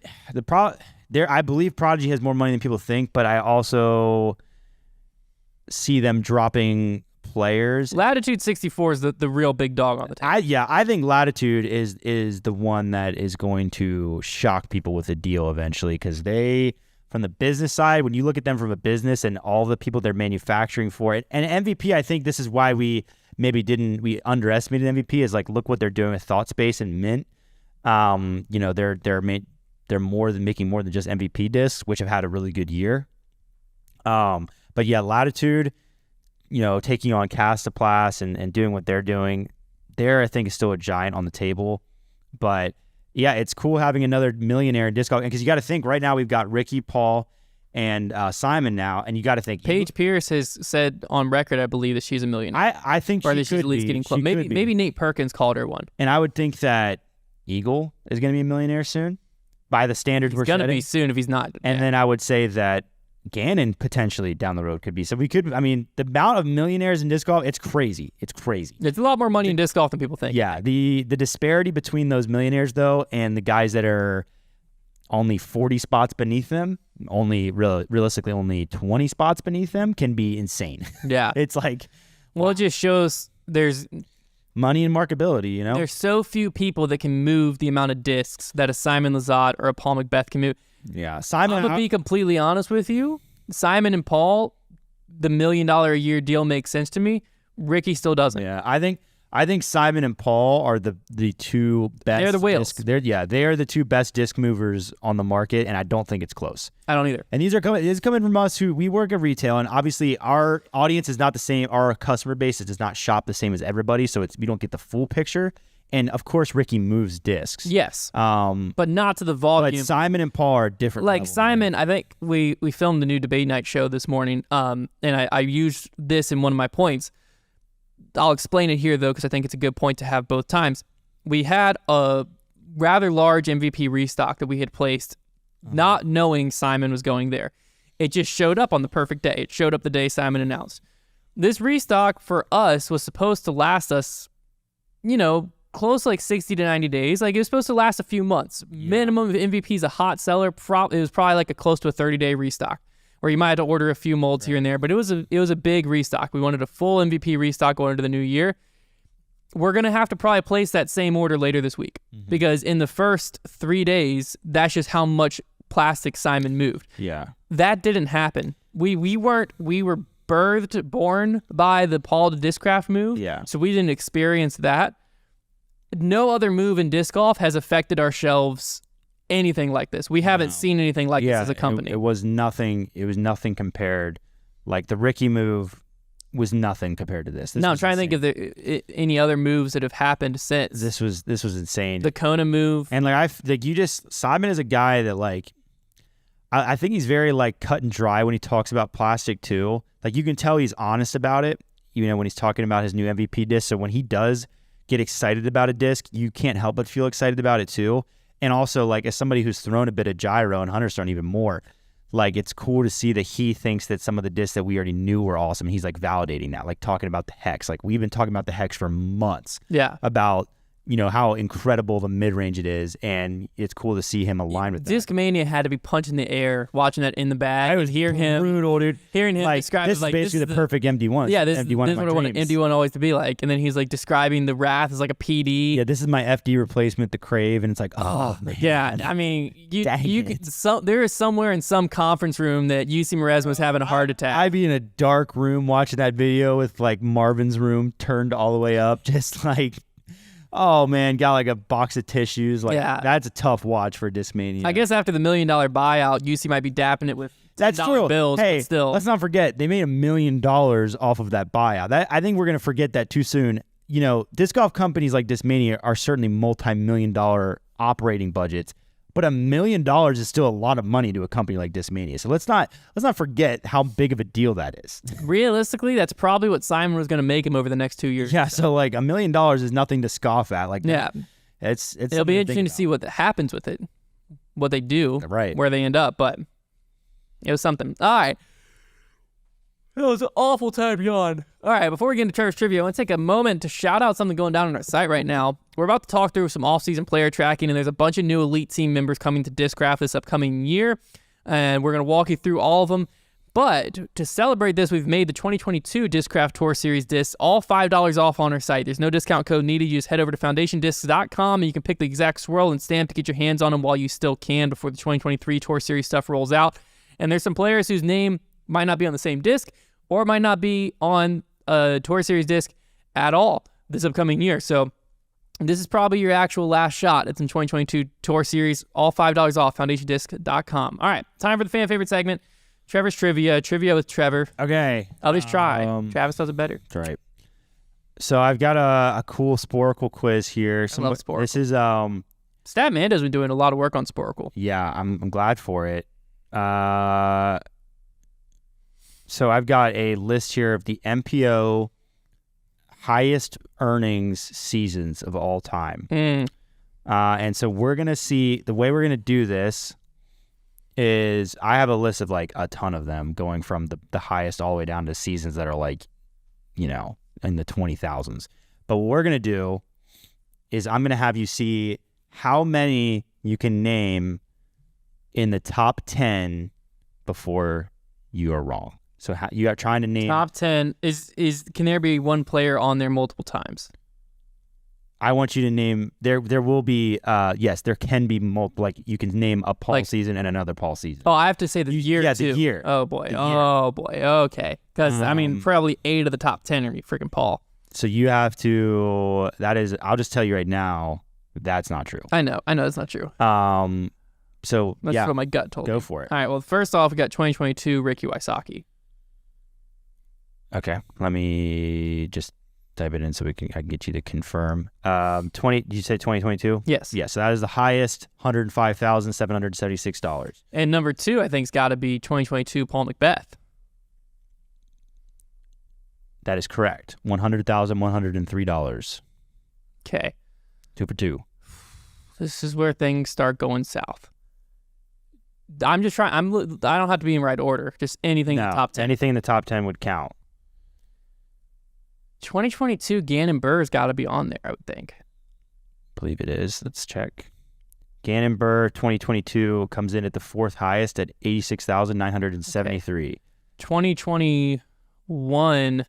I believe Prodigy has more money than people think, but I also see them dropping players. Latitude 64 is the real big dog on the table. I think Latitude is the one that is going to shock people with a deal eventually, because they, from the business side, when you look at them from a business and all the people they're manufacturing for it, and MVP, I think this is why we underestimated MVP, is like, look what they're doing with ThoughtSpace and Mint. They're making more than just MVP discs, which have had a really good year. But yeah, Latitude, taking on Castaplast and doing what they're doing, I think is still a giant on the table. But yeah, it's cool having another millionaire in disc golf, because you got to think right now we've got Ricky, Paul, and Simon now, and you got to think Paige Pierce has said on record, I believe, that she's a millionaire. I think or she that she's could at least be. getting close. She Maybe could be. maybe Nate Perkins called her one. And I would think that Eagle is going to be a millionaire soon, by the standards we're He's gonna setting. be soon if he's not. And then I would say that Gannon potentially down the road could be. So we could, the amount of millionaires in disc golf, it's crazy. It's crazy. It's a lot more money in disc golf than people think. Yeah. The disparity between those millionaires, though, and the guys that are only 40 spots beneath them, realistically only 20 spots beneath them, can be insane. Yeah. It's like, Well, it just shows there's money and marketability, There's so few people that can move the amount of discs that a Simon Lizotte or a Paul McBeth can move. Yeah. Simon, I'm going to be completely honest with you. Simon and Paul, the $1 million a year deal makes sense to me. Ricky still doesn't. Yeah, I think Simon and Paul are the two best. They're the whales. They are the two best disc movers on the market, and I don't think it's close. I don't either. And this is coming from us who we work at retail, and obviously our audience is not the same. Our customer base does not shop the same as everybody, so we don't get the full picture. And of course, Ricky moves discs. Yes. But not to the volume. But Simon and Paul are different. Like level, Simon, I think we filmed the new debate night show this morning, and I used this in one of my points. I'll explain it here, though, because I think it's a good point to have both times. We had a rather large MVP restock that we had placed, not knowing Simon was going there. It just showed up on the perfect day. It showed up the day Simon announced. This restock for us was supposed to last us, close to like 60 to 90 days. Like, it was supposed to last a few months. Yeah. Minimum of MVP is a hot seller. It was probably like a close to a 30-day restock, where you might have to order a few molds here and there, but it was a big restock. We wanted a full MVP restock going into the new year. We're going to have to probably place that same order later this week, because in the first 3 days, that's just how much plastic Simon moved. Yeah. That didn't happen. We were born by the Paul to Discraft move. Yeah. So we didn't experience that. No other move in disc golf has affected our shelves anything like this. We haven't seen anything like this as a company. It was nothing. It was nothing compared. Like the Ricky move was nothing compared to this. I'm trying to think of any other moves that have happened since. This was insane. The Kona move. And Simon is a guy that I think he's very cut and dry when he talks about plastic too. Like, you can tell he's honest about it, when he's talking about his new MVP disc. So when he does get excited about a disc, you can't help but feel excited about it too. And also, as somebody who's thrown a bit of gyro and Hunterstone even more, it's cool to see that he thinks that some of the discs that we already knew were awesome. He's validating that, talking about the Hex. We've been talking about the Hex for months. Yeah. About how incredible the mid-range it is, and it's cool to see him align with that. Discmania had to be punching the air watching that in the bag. I was brutal, dude. Hearing him describe this is basically the perfect MD1. Yeah, this is what I want an dreams. MD1 always to be like. And then he's describing the Wrath as like a PD. Yeah, this is my FD replacement, the Crave, and it's man. Yeah, I mean, there is somewhere in some conference room that UC Maresma was having a heart attack. I'd be in a dark room watching that video with Marvin's room turned all the way up, just oh man, got a box of tissues. That's a tough watch for Discmania. I guess after the $1 million buyout, UC might be dapping it with bills. Hey, but still, let's not forget they made $1 million off of that buyout. I think we're gonna forget that too soon. Disc golf companies like Discmania are certainly multi-million-dollar operating budgets, but $1 million is still a lot of money to a company like Discmania. So let's not forget how big of a deal that is. Realistically, that's probably what Simon was going to make him over the next 2 years. Yeah, so $1 million is nothing to scoff at. It'll be interesting to see what happens with it, what they do, right, where they end up. But it was something. All right. It was an awful time to yawn. All right, before we get into Trevor's Trivia, I want to take a moment to shout out something going down on our site right now. We're about to talk through some off-season player tracking, and there's a bunch of new elite team members coming to Discraft this upcoming year, and we're going to walk you through all of them. But to celebrate this, we've made the 2022 Discraft Tour Series discs all $5 off on our site. There's no discount code needed. You just head over to foundationdiscs.com and you can pick the exact swirl and stamp to get your hands on them while you still can before the 2023 Tour Series stuff rolls out. And there's some players whose name might not be on the same disc or might not be on a Tour Series disc at all this upcoming year. So this is probably your actual last shot at some 2022 Tour Series, all $5 off, foundationdisc.com. All right, time for the fan favorite segment. Trevor's Trivia with Trevor. Okay. At least try. Travis does it better. That's right. So I've got a cool Sporcle quiz here. I love Sporcle. This is Statmanda's been doing a lot of work on Sporcle. Yeah, I'm glad for it. So I've got a list here of the MPO highest earnings seasons of all time. And so we're going to see, the way we're going to do this is I have a list of like a ton of them going from the highest all the way down to seasons that are like, in the 20,000s. But what we're going to do is I'm going to have you see how many you can name in the top 10 before you are wrong. So you are trying to name top 10 is can there be one player on there multiple times? I want you to name there will be yes, there can be multiple, like you can name a Paul season and another Paul season. Oh, I have to say the year too. The year. Oh boy. Okay. Because probably 8 of the top 10 are freaking Paul. So you have to I'll just tell you right now, that's not true. I know it's not true. So that's what my gut told me. Go for it. All right, well, first off, we got 2022 Ricky Wysocki. Okay, let me just type it in so I can get you to confirm. Did you say 2022? Yes. Yeah, so that is the highest, $105,776. And number 2, I think, has got to be 2022 Paul Macbeth. That is correct. $100,103. Okay. 2 for 2. This is where things start going south. I'm just trying. I don't have to be in right order. Just anything in the top 10. Anything in the top 10 would count. 2022 Gannon Burr's got to be on there, I would think. I believe it is. Let's check. Gannon Burr 2022 comes in at the 4th highest at 86,973. Okay. 2021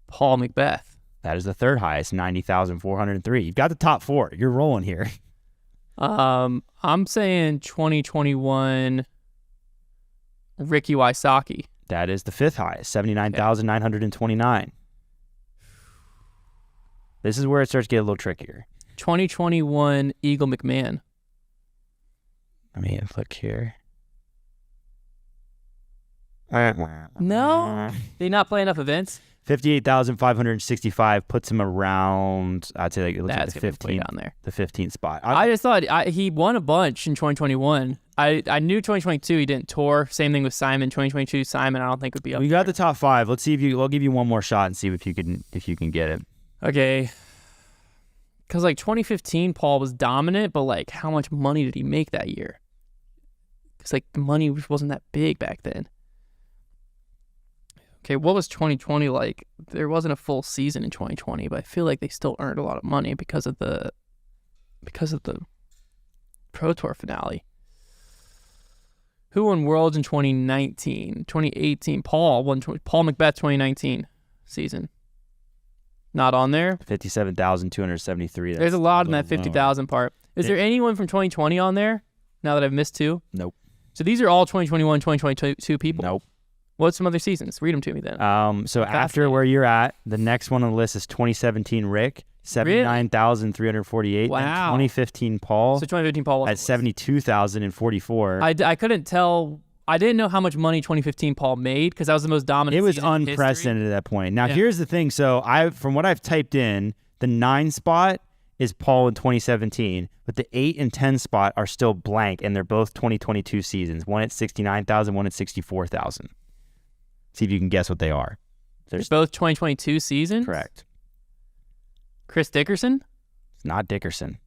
Paul Macbeth. That is the 3rd highest, 90,403. You've got the top 4. You're rolling here. I'm saying 2021 Ricky Wysocki. That is the 5th highest, 79,929. This is where it starts to get a little trickier. 2021 Eagle McMahon. Let me look here. No? Did he not play enough events? 58,565 puts him around, I'd say like, that's the 15th on there. The 15th spot. I just thought he won a bunch in 2021. I knew 2022 he didn't tour. Same thing with Simon. 2022 Simon I don't think would be up. We got the top 5. Let's see if we'll give you one more shot and see if you can get it. Okay. Because like 2015 Paul was dominant, but like how much money did he make that year? Because like the money wasn't that big back then. Okay, what was 2020 like? There wasn't a full season in 2020, but I feel like they still earned a lot of money because of the Pro Tour finale. Who won Worlds in 2019? 2018, Paul Macbeth 2019 season. Not on there? 57,273. There's a lot in that 50,000 part. Is there anyone from 2020 on there now that I've missed 2? Nope. So these are all 2021, 2022 people? Nope. What's some other seasons? Read them to me then. So after where you're at, the next one on the list is 2017 Rick, 79,348. Wow. And 2015 Paul. So 2015 Paul at 72,044. I couldn't tell. I didn't know how much money 2015 Paul made because that was the most dominant. It was season unprecedented at that point. Now here's the thing. So from what I've typed in, the 9 spot is Paul in 2017, but the 8 and 10 spot are still blank, and they're both 2022 seasons. One at 69,000, one at 64,000. See if you can guess what they are. They're both 2022 seasons? Correct. Chris Dickerson? It's not Dickerson.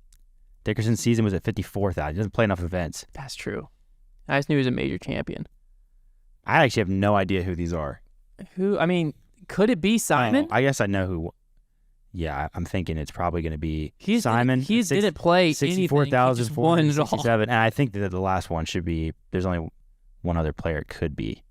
Dickerson's season was at 54,000. He doesn't play enough events. That's true. I just knew he was a major champion. I actually have no idea who these are. Could it be Simon? I guess I know who. Yeah, I'm thinking it's probably going to be Simon. He didn't play 64,467. And I think that the last one should be, there's only one other player it could be.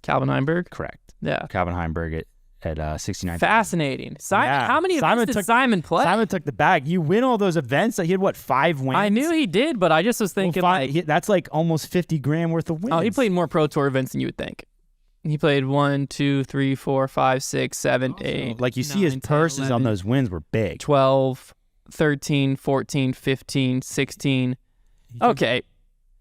Calvin Heimberg. Correct. Yeah. Calvin Heimberg at 69. Fascinating. Yeah. How many events did Simon play? Simon took the bag. You win all those events. He had 5 wins? I knew he did, but I just was thinking that's like almost 50 grand worth of wins. Oh, he played more Pro Tour events than you would think. He played 1, 2, 3, 4, 5, 6, 7, 8. Like you see his 9, 10, purses 11, on those wins were big. 12, 13, 14, 15, 16. Okay.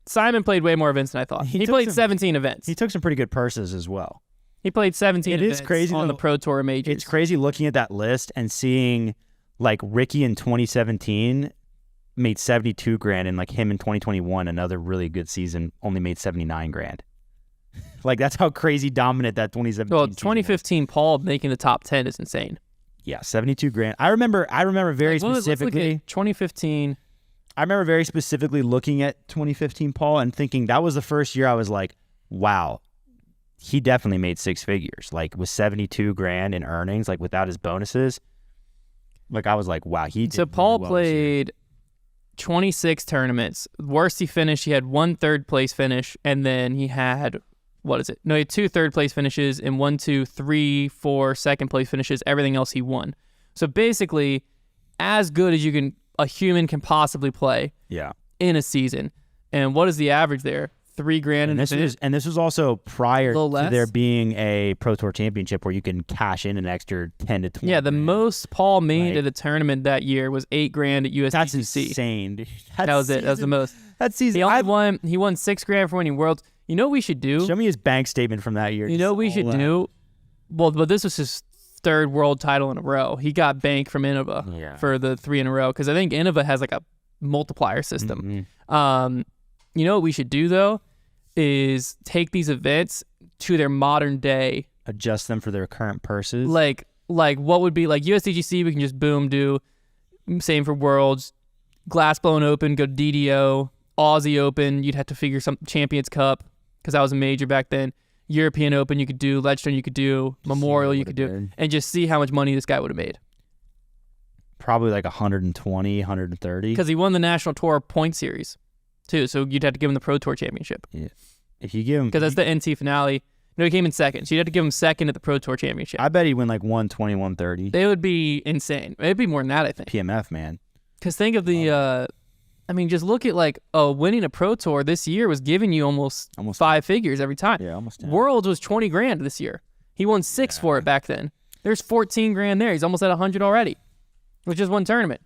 Simon played way more events than I thought. He played 17 events. He took some pretty good purses as well. He played 17 events crazy on the Pro Tour majors. It's crazy looking at that list and seeing like Ricky in 2017 made 72 grand and like him in 2021, another really good season, only made 79 grand. Like that's how crazy dominant that 2017 Well, 2015 Paul making the top 10 is insane. Yeah, 72 grand. I remember very specifically 2015. I remember very specifically looking at 2015 Paul and thinking that was the first year I was like, wow, he definitely made 6 figures. Like with 72 grand in earnings, like without his bonuses. Like I was like, wow, he did. So Paul really well played 26 tournaments. Worst he finished, he had 1 third place finish, and then he had he had 2 third place finishes and 1, 2, 3, 4 second place finishes. Everything else he won. So basically, as good as a human can possibly play. Yeah. In a season. And what is the average there? 3 grand in this was also prior to less? there being a Pro Tour Championship where you can cash in an extra 10 to 20. Yeah, the grand. most Paul made at a tournament that year was 8 grand at USDGC. That's insane, dude. That was it. That was the most. That season. He won 6 grand for winning Worlds. You know what we should do? Show me his bank statement from that year. You know what we should do? Well, but this was his 3rd world title in a row. He got bank from Innova for the 3 in a row because I think Innova has like a multiplier system. Mm-hmm. You know what we should do though is take these events to their modern day. Adjust them for their current purses. Like what would be like USDGC? We can just boom do. Same for Worlds. Glass Blown Open, go to DDO. Aussie Open, you'd have to figure some Champions Cup because that was a major back then. European Open, you could do. Ledgestone, you could do. Memorial, you could do. And just see how much money this guy would have made. Probably like 120, 130. Because he won the National Tour Point Series, too. So you'd have to give him the Pro Tour Championship. Yeah. If you give him... Because that's the NT finale. No, he came in second. So you'd have to give him second at the Pro Tour Championship. I bet he win like 120, 130. They would be insane. It'd be more than that, I think. PMF, man. Because think of the... just look at winning a Pro Tour this year was giving you almost 5 figures every time. Yeah, almost 10. Worlds was 20 grand this year. He won 6 for it back then. There's 14 grand there. He's almost at 100 already, with just 1 tournament.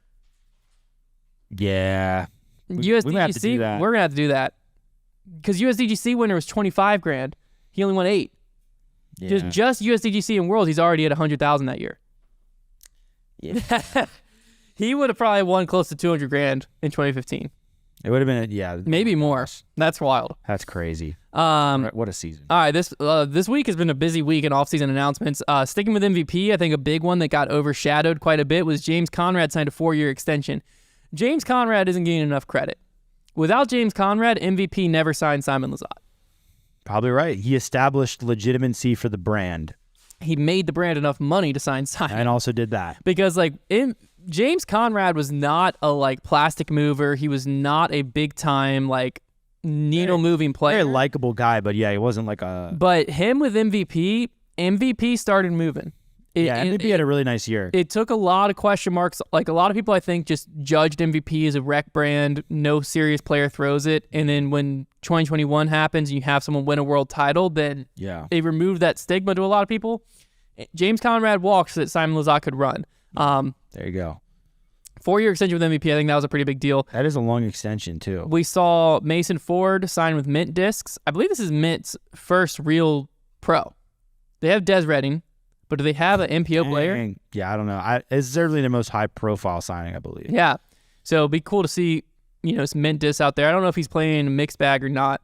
Yeah. USDGC, we're going to have to do that. Because USDGC winner was 25 grand. He only won 8. Yeah. Just USDGC and Worlds, he's already at 100,000 that year. Yeah. He would have probably won close to 200 grand in 2015. It would have been, maybe more. That's wild. That's crazy. What a season. All right, this week has been a busy week in off-season announcements. Sticking with MVP, I think a big one that got overshadowed quite a bit was James Conrad signed a 4-year extension. James Conrad isn't getting enough credit. Without James Conrad, MVP never signed Simon Lizotte. Probably right. He established legitimacy for the brand. He made the brand enough money to sign Simon. And also did that. Because James Conrad was not a plastic mover. He was not a big time needle moving player. Very likable guy, but he wasn't like a. But him with MVP started moving. MVP had a really nice year. It took a lot of question marks. A lot of people I think just judged MVP as a wreck brand. No serious player throws it, and then when 2021 happens and you have someone win a world title, then they removed that stigma to a lot of people. James Conrad walked so that Simon Lizotte could run. There you go. 4-year extension with MVP. I think that was a pretty big deal. That is a long extension, too. We saw Mason Ford sign with Mint Discs. I believe this is Mint's first real pro. They have Des Redding, but do they have an MPO player? Yeah, I don't know. It's certainly the most high-profile signing, I believe. Yeah. So it'd be cool to see, some Mint Discs out there. I don't know if he's playing a mixed bag or not.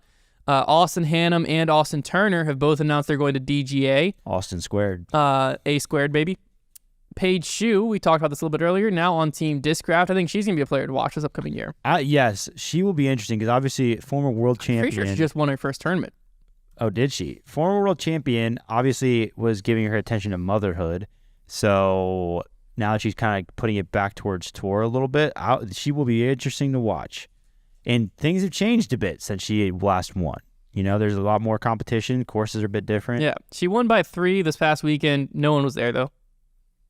Austin Hannum and Austin Turner have both announced they're going to DGA. Austin squared. A squared, baby. Paige Shue, we talked about this a little bit earlier, now on Team Discraft. I think she's going to be a player to watch this upcoming year. Yes, she will be interesting because obviously former world champion. Pretty sure she just won her first tournament. Oh, did she? Former world champion obviously was giving her attention to motherhood. So now she's kind of putting it back towards tour a little bit. She will be interesting to watch. And things have changed a bit since she last won. There's a lot more competition. Courses are a bit different. Yeah, she won by 3 this past weekend. No one was there though,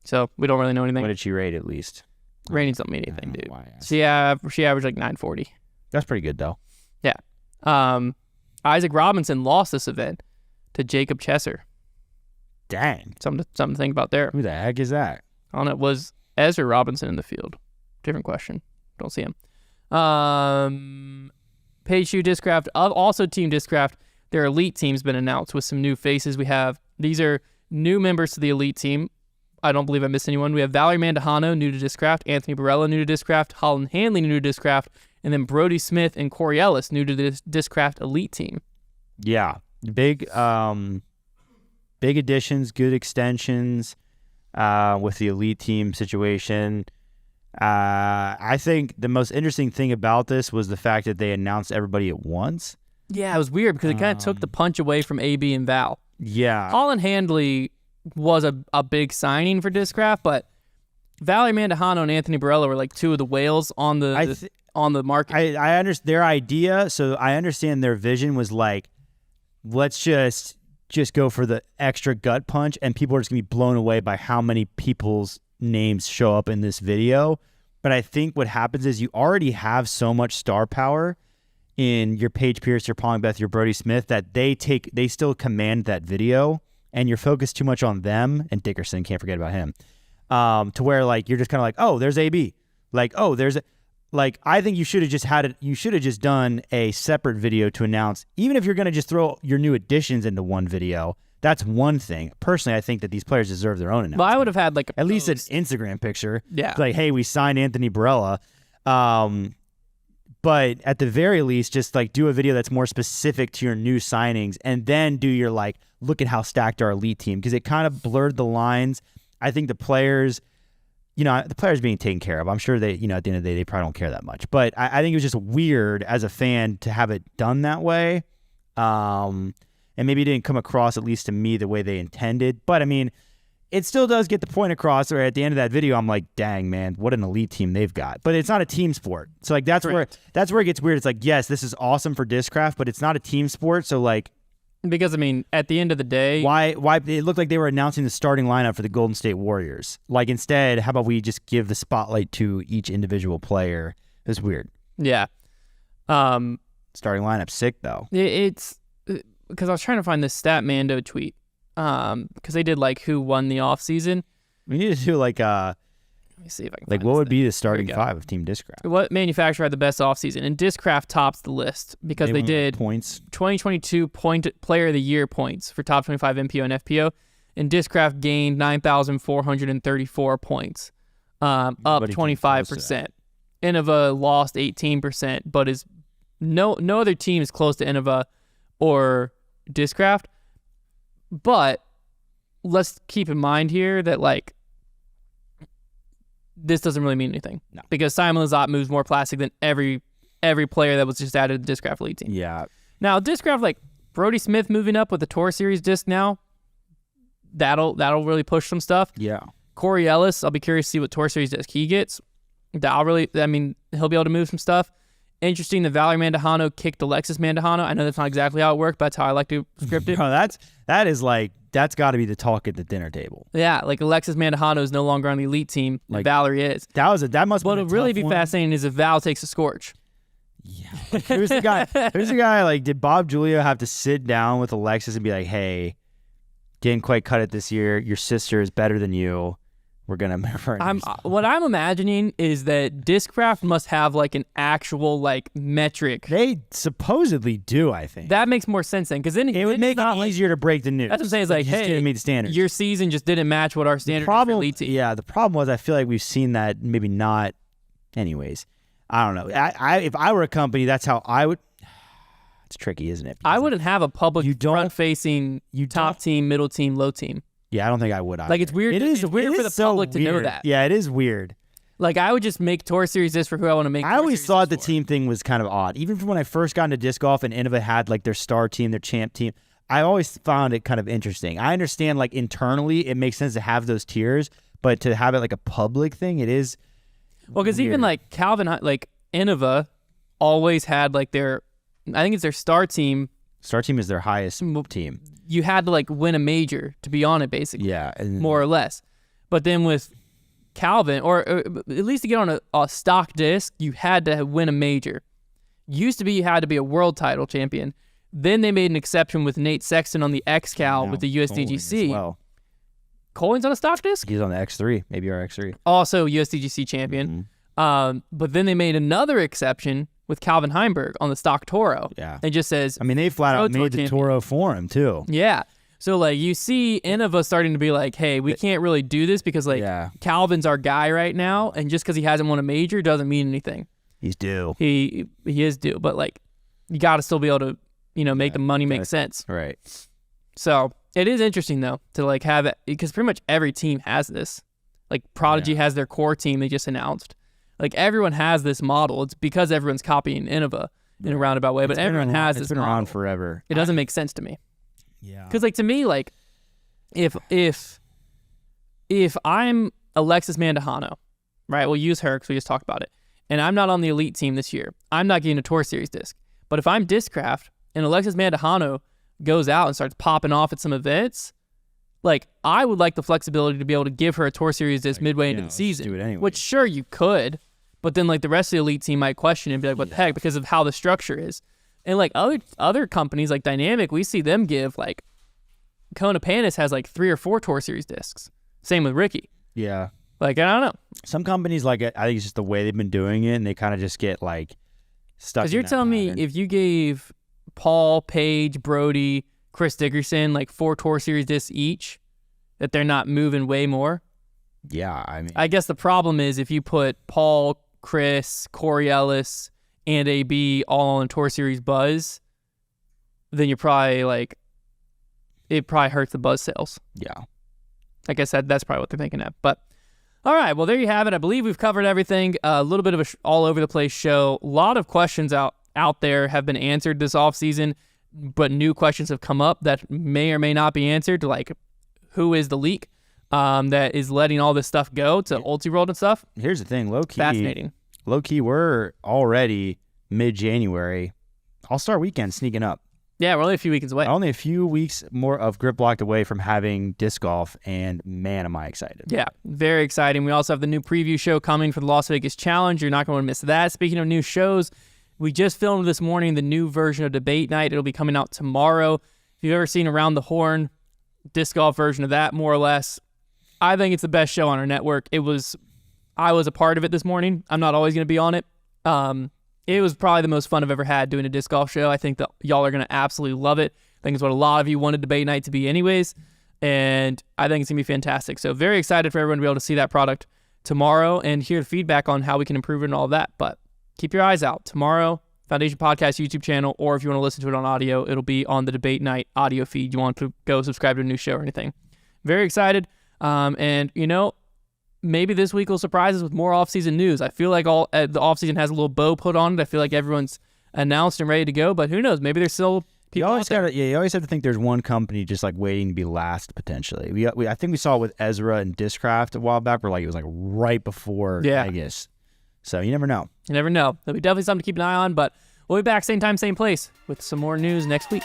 so we don't really know anything. What did she rate at least? Ratings don't mean anything, dude. Why? She averaged like 940. That's pretty good though. Yeah. Isaac Robinson lost this event to Jacob Chesser. Dang. Something to think about there. Who the heck is that? On it was Ezra Robinson in the field. Different question. Don't see him. Page Shoe Discraft, also Team Discraft. Their elite team's been announced with some new faces. These are new members to the elite team. I don't believe I missed anyone. We have Valerie Mandahano, new to Discraft. Anthony Barella, new to Discraft. Holland Hanley, new to Discraft. And then Brody Smith and Corey Ellis, new to the Discraft elite team. Yeah. Big additions, good extensions with the elite team situation. I think the most interesting thing about this was the fact that they announced everybody at once. Yeah, it was weird because it kind of took the punch away from AB and Val. Yeah. Holland Handley was a big signing for Discraft, but Valerie Mandahano and Anthony Barella were like two of the whales on the market. I understand their idea, so I understand their vision was like, let's just go for the extra gut punch, and people are just gonna be blown away by how many people's names show up in this video. But I think what happens is you already have so much star power in your Paige Pierce, your Pauline Beth, your Brody Smith that they still command that video, and you're focused too much on them and Dickerson, can't forget about him, to where like you're just kind of like, oh, there's AB, like, oh, there's I think you should have just done a separate video to announce, even if you're going to just throw your new additions into one video. That's one thing. Personally, I think that these players deserve their own announcement. Well, I would have had like at least an Instagram picture. Yeah. Like, hey, we signed Anthony Barella. But at the very least, just like do a video that's more specific to your new signings, and then do your like, look at how stacked our elite team, because it kind of blurred the lines. I think the players being taken care of. I'm sure they, at the end of the day, they probably don't care that much. But I think it was just weird as a fan to have it done that way. And maybe it didn't come across, at least to me, the way they intended. But I mean, it still does get the point across. Or at the end of that video, I'm like, dang, man, what an elite team they've got. But it's not a team sport. So like that's where it gets weird. It's like, yes, this is awesome for Discraft, but it's not a team sport. So like, because I mean, at the end of the day, why it looked like they were announcing the starting lineup for the Golden State Warriors. Like instead, how about we just give the spotlight to each individual player? It's weird. Yeah. Starting lineup sick though. It's because I was trying to find this Stat Mando tweet. Because they did like who won the off season. We need to do like let me see if I can. Like what would be the starting five of Team Discraft? What manufacturer had the best offseason? And Discraft tops the list because they did points. 2022 Player of the Year points for top 25 MPO and FPO, and Discraft gained 9,434 points, up 25%. Innova lost 18%, but is no other team is close to Innova or Discraft. But let's keep in mind here that like this doesn't really mean anything. No. Because Simon Lizotte moves more plastic than every player that was just added to the Discraft Elite team. Yeah. Now Discraft, like Brody Smith moving up with the Tour Series disc now, that'll really push some stuff. Yeah. Corey Ellis, I'll be curious to see what Tour Series disc he gets. He'll be able to move some stuff. Interesting that Valerie Mandahano kicked Alexis Mandahano. I know that's not exactly how it worked, but that's how I like to script it. No, that's got to be the talk at the dinner table. Yeah, like Alexis Mandahano is no longer on the elite team. Like Valerie is. That must. What'll really be fascinating is if Val takes a scorch. Yeah. Like, who's the guy? Like, did Bob Giulio have to sit down with Alexis and be like, "Hey, didn't quite cut it this year. Your sister is better than you. We're gonna." What I'm imagining is that Discraft must have like an actual like metric. They supposedly do, I think. That makes more sense then, because then it would make it easier to break the news. That's what I'm saying. It's like, hey, didn't meet the standards. Your season just didn't match what our standard is for elite team. Yeah, the problem was I feel like we've seen that maybe not. Anyways, I don't know. If I were a company, that's how I would. It's tricky, isn't it? I wouldn't have a public front-facing top team, middle team, low team. Yeah, I don't think I would either. Like, it's weird. It's weird for the public to know that. Yeah, it is weird. Like, I would just make Tour Series this for who I want to make. I always thought the team thing was kind of odd. Even from when I first got into disc golf and Innova had like their star team, their champ team, I always found it kind of interesting. I understand like internally it makes sense to have those tiers, but to have it like a public thing, it is. Well, because even like Calvin, like Innova always had like I think it's their star team Star Team is their highest team. You had to like win a major to be on it, basically. Yeah. And more or less. But then with Calvin, or at least to get on a stock disc, you had to win a major. Used to be you had to be a world title champion. Then they made an exception with Nate Sexton on the X-Cal with the USDGC. Well. Collins on a stock disc? He's on the X3, maybe our X3. Also USDGC champion. But then they made another exception with Calvin Heimberg on the stock Toro. Yeah. It just says... I mean, they flat out made the champion. Toro for him, too. Yeah. So, like, you see Innova starting to be like, hey, we can't really do this because, like, Calvin's our guy right now, and just because he hasn't won a major doesn't mean anything. He's due. He is due, but, like, you got to still be able to, make the money make sense. Right. So, it is interesting, though, to, like, have it, because pretty much every team has this. Like, Prodigy has their core team they just announced. Like, everyone has this model. It's because everyone's copying Innova in a roundabout way, but everyone has this model. It's been around forever. It doesn't make sense to me. Yeah. Because, like, to me, like, if I'm Alexis Mandujano, right, we'll use her because we just talked about it, and I'm not on the elite team this year, I'm not getting a Tour Series disc. But if I'm Discraft and Alexis Mandujano goes out and starts popping off at some events, like, I would like the flexibility to be able to give her a Tour Series disc midway into the season. Do it anyway. Which, sure, you could, but then, like, the rest of the elite team might question it and be like, what the heck, because of how the structure is. And, like, other companies like Dynamic, we see them give, like, Kona Panis has, like, 3 or 4 Tour Series discs. Same with Ricky. Yeah. Like, I don't know. Some companies, like, I think it's just the way they've been doing it, and they kind of just get, like, stuck. Because you're telling me if you gave Paul, Paige, Brody, Chris Dickerson, like, 4 Tour Series discs each, that they're not moving way more? Yeah, I mean. I guess the problem is if you put Paul, Chris, Corey Ellis, and AB all on Tour Series Buzz, then you're probably like, it probably hurts the Buzz sales. Yeah. I guess that's probably what they're thinking of. But all right, well, there you have it. I believe we've covered everything. A little bit of a all over the place show. A lot of questions out there have been answered this offseason, but new questions have come up that may or may not be answered, like who is the leak that is letting all this stuff go to Ultiworld and stuff. Here's the thing, low-key. Fascinating. Low-key, we're already mid-January. All-Star Weekend sneaking up. Yeah, we're only a few weeks away. Only a few weeks more of Grip Locked away from having disc golf, and man, am I excited. Yeah, very exciting. We also have the new preview show coming for the Las Vegas Challenge. You're not going to miss that. Speaking of new shows, we just filmed this morning the new version of Debate Night. It'll be coming out tomorrow. If you've ever seen Around the Horn, disc golf version of that, more or less, I think it's the best show on our network. I was a part of it this morning. I'm not always going to be on it. It was probably the most fun I've ever had doing a disc golf show. I think that y'all are going to absolutely love it. I think it's what a lot of you wanted Debate Night to be anyways, and I think it's going to be fantastic. So very excited for everyone to be able to see that product tomorrow and hear the feedback on how we can improve it and all of that. But keep your eyes out. Tomorrow, Foundation Podcast YouTube channel, or if you want to listen to it on audio, it'll be on the Debate Night audio feed. You want to go subscribe to a new show or anything. Very excited. And, maybe this week will surprise us with more off-season news. I feel like the off-season has a little bow put on it. I feel like everyone's announced and ready to go, but who knows? Maybe there's still people out there. You always have to think there's one company just like waiting to be last potentially. I think we saw it with Ezra and Discraft a while back where like it was like right before Vegas. So you never know. You never know. There'll be definitely something to keep an eye on, but we'll be back same time, same place with some more news next week.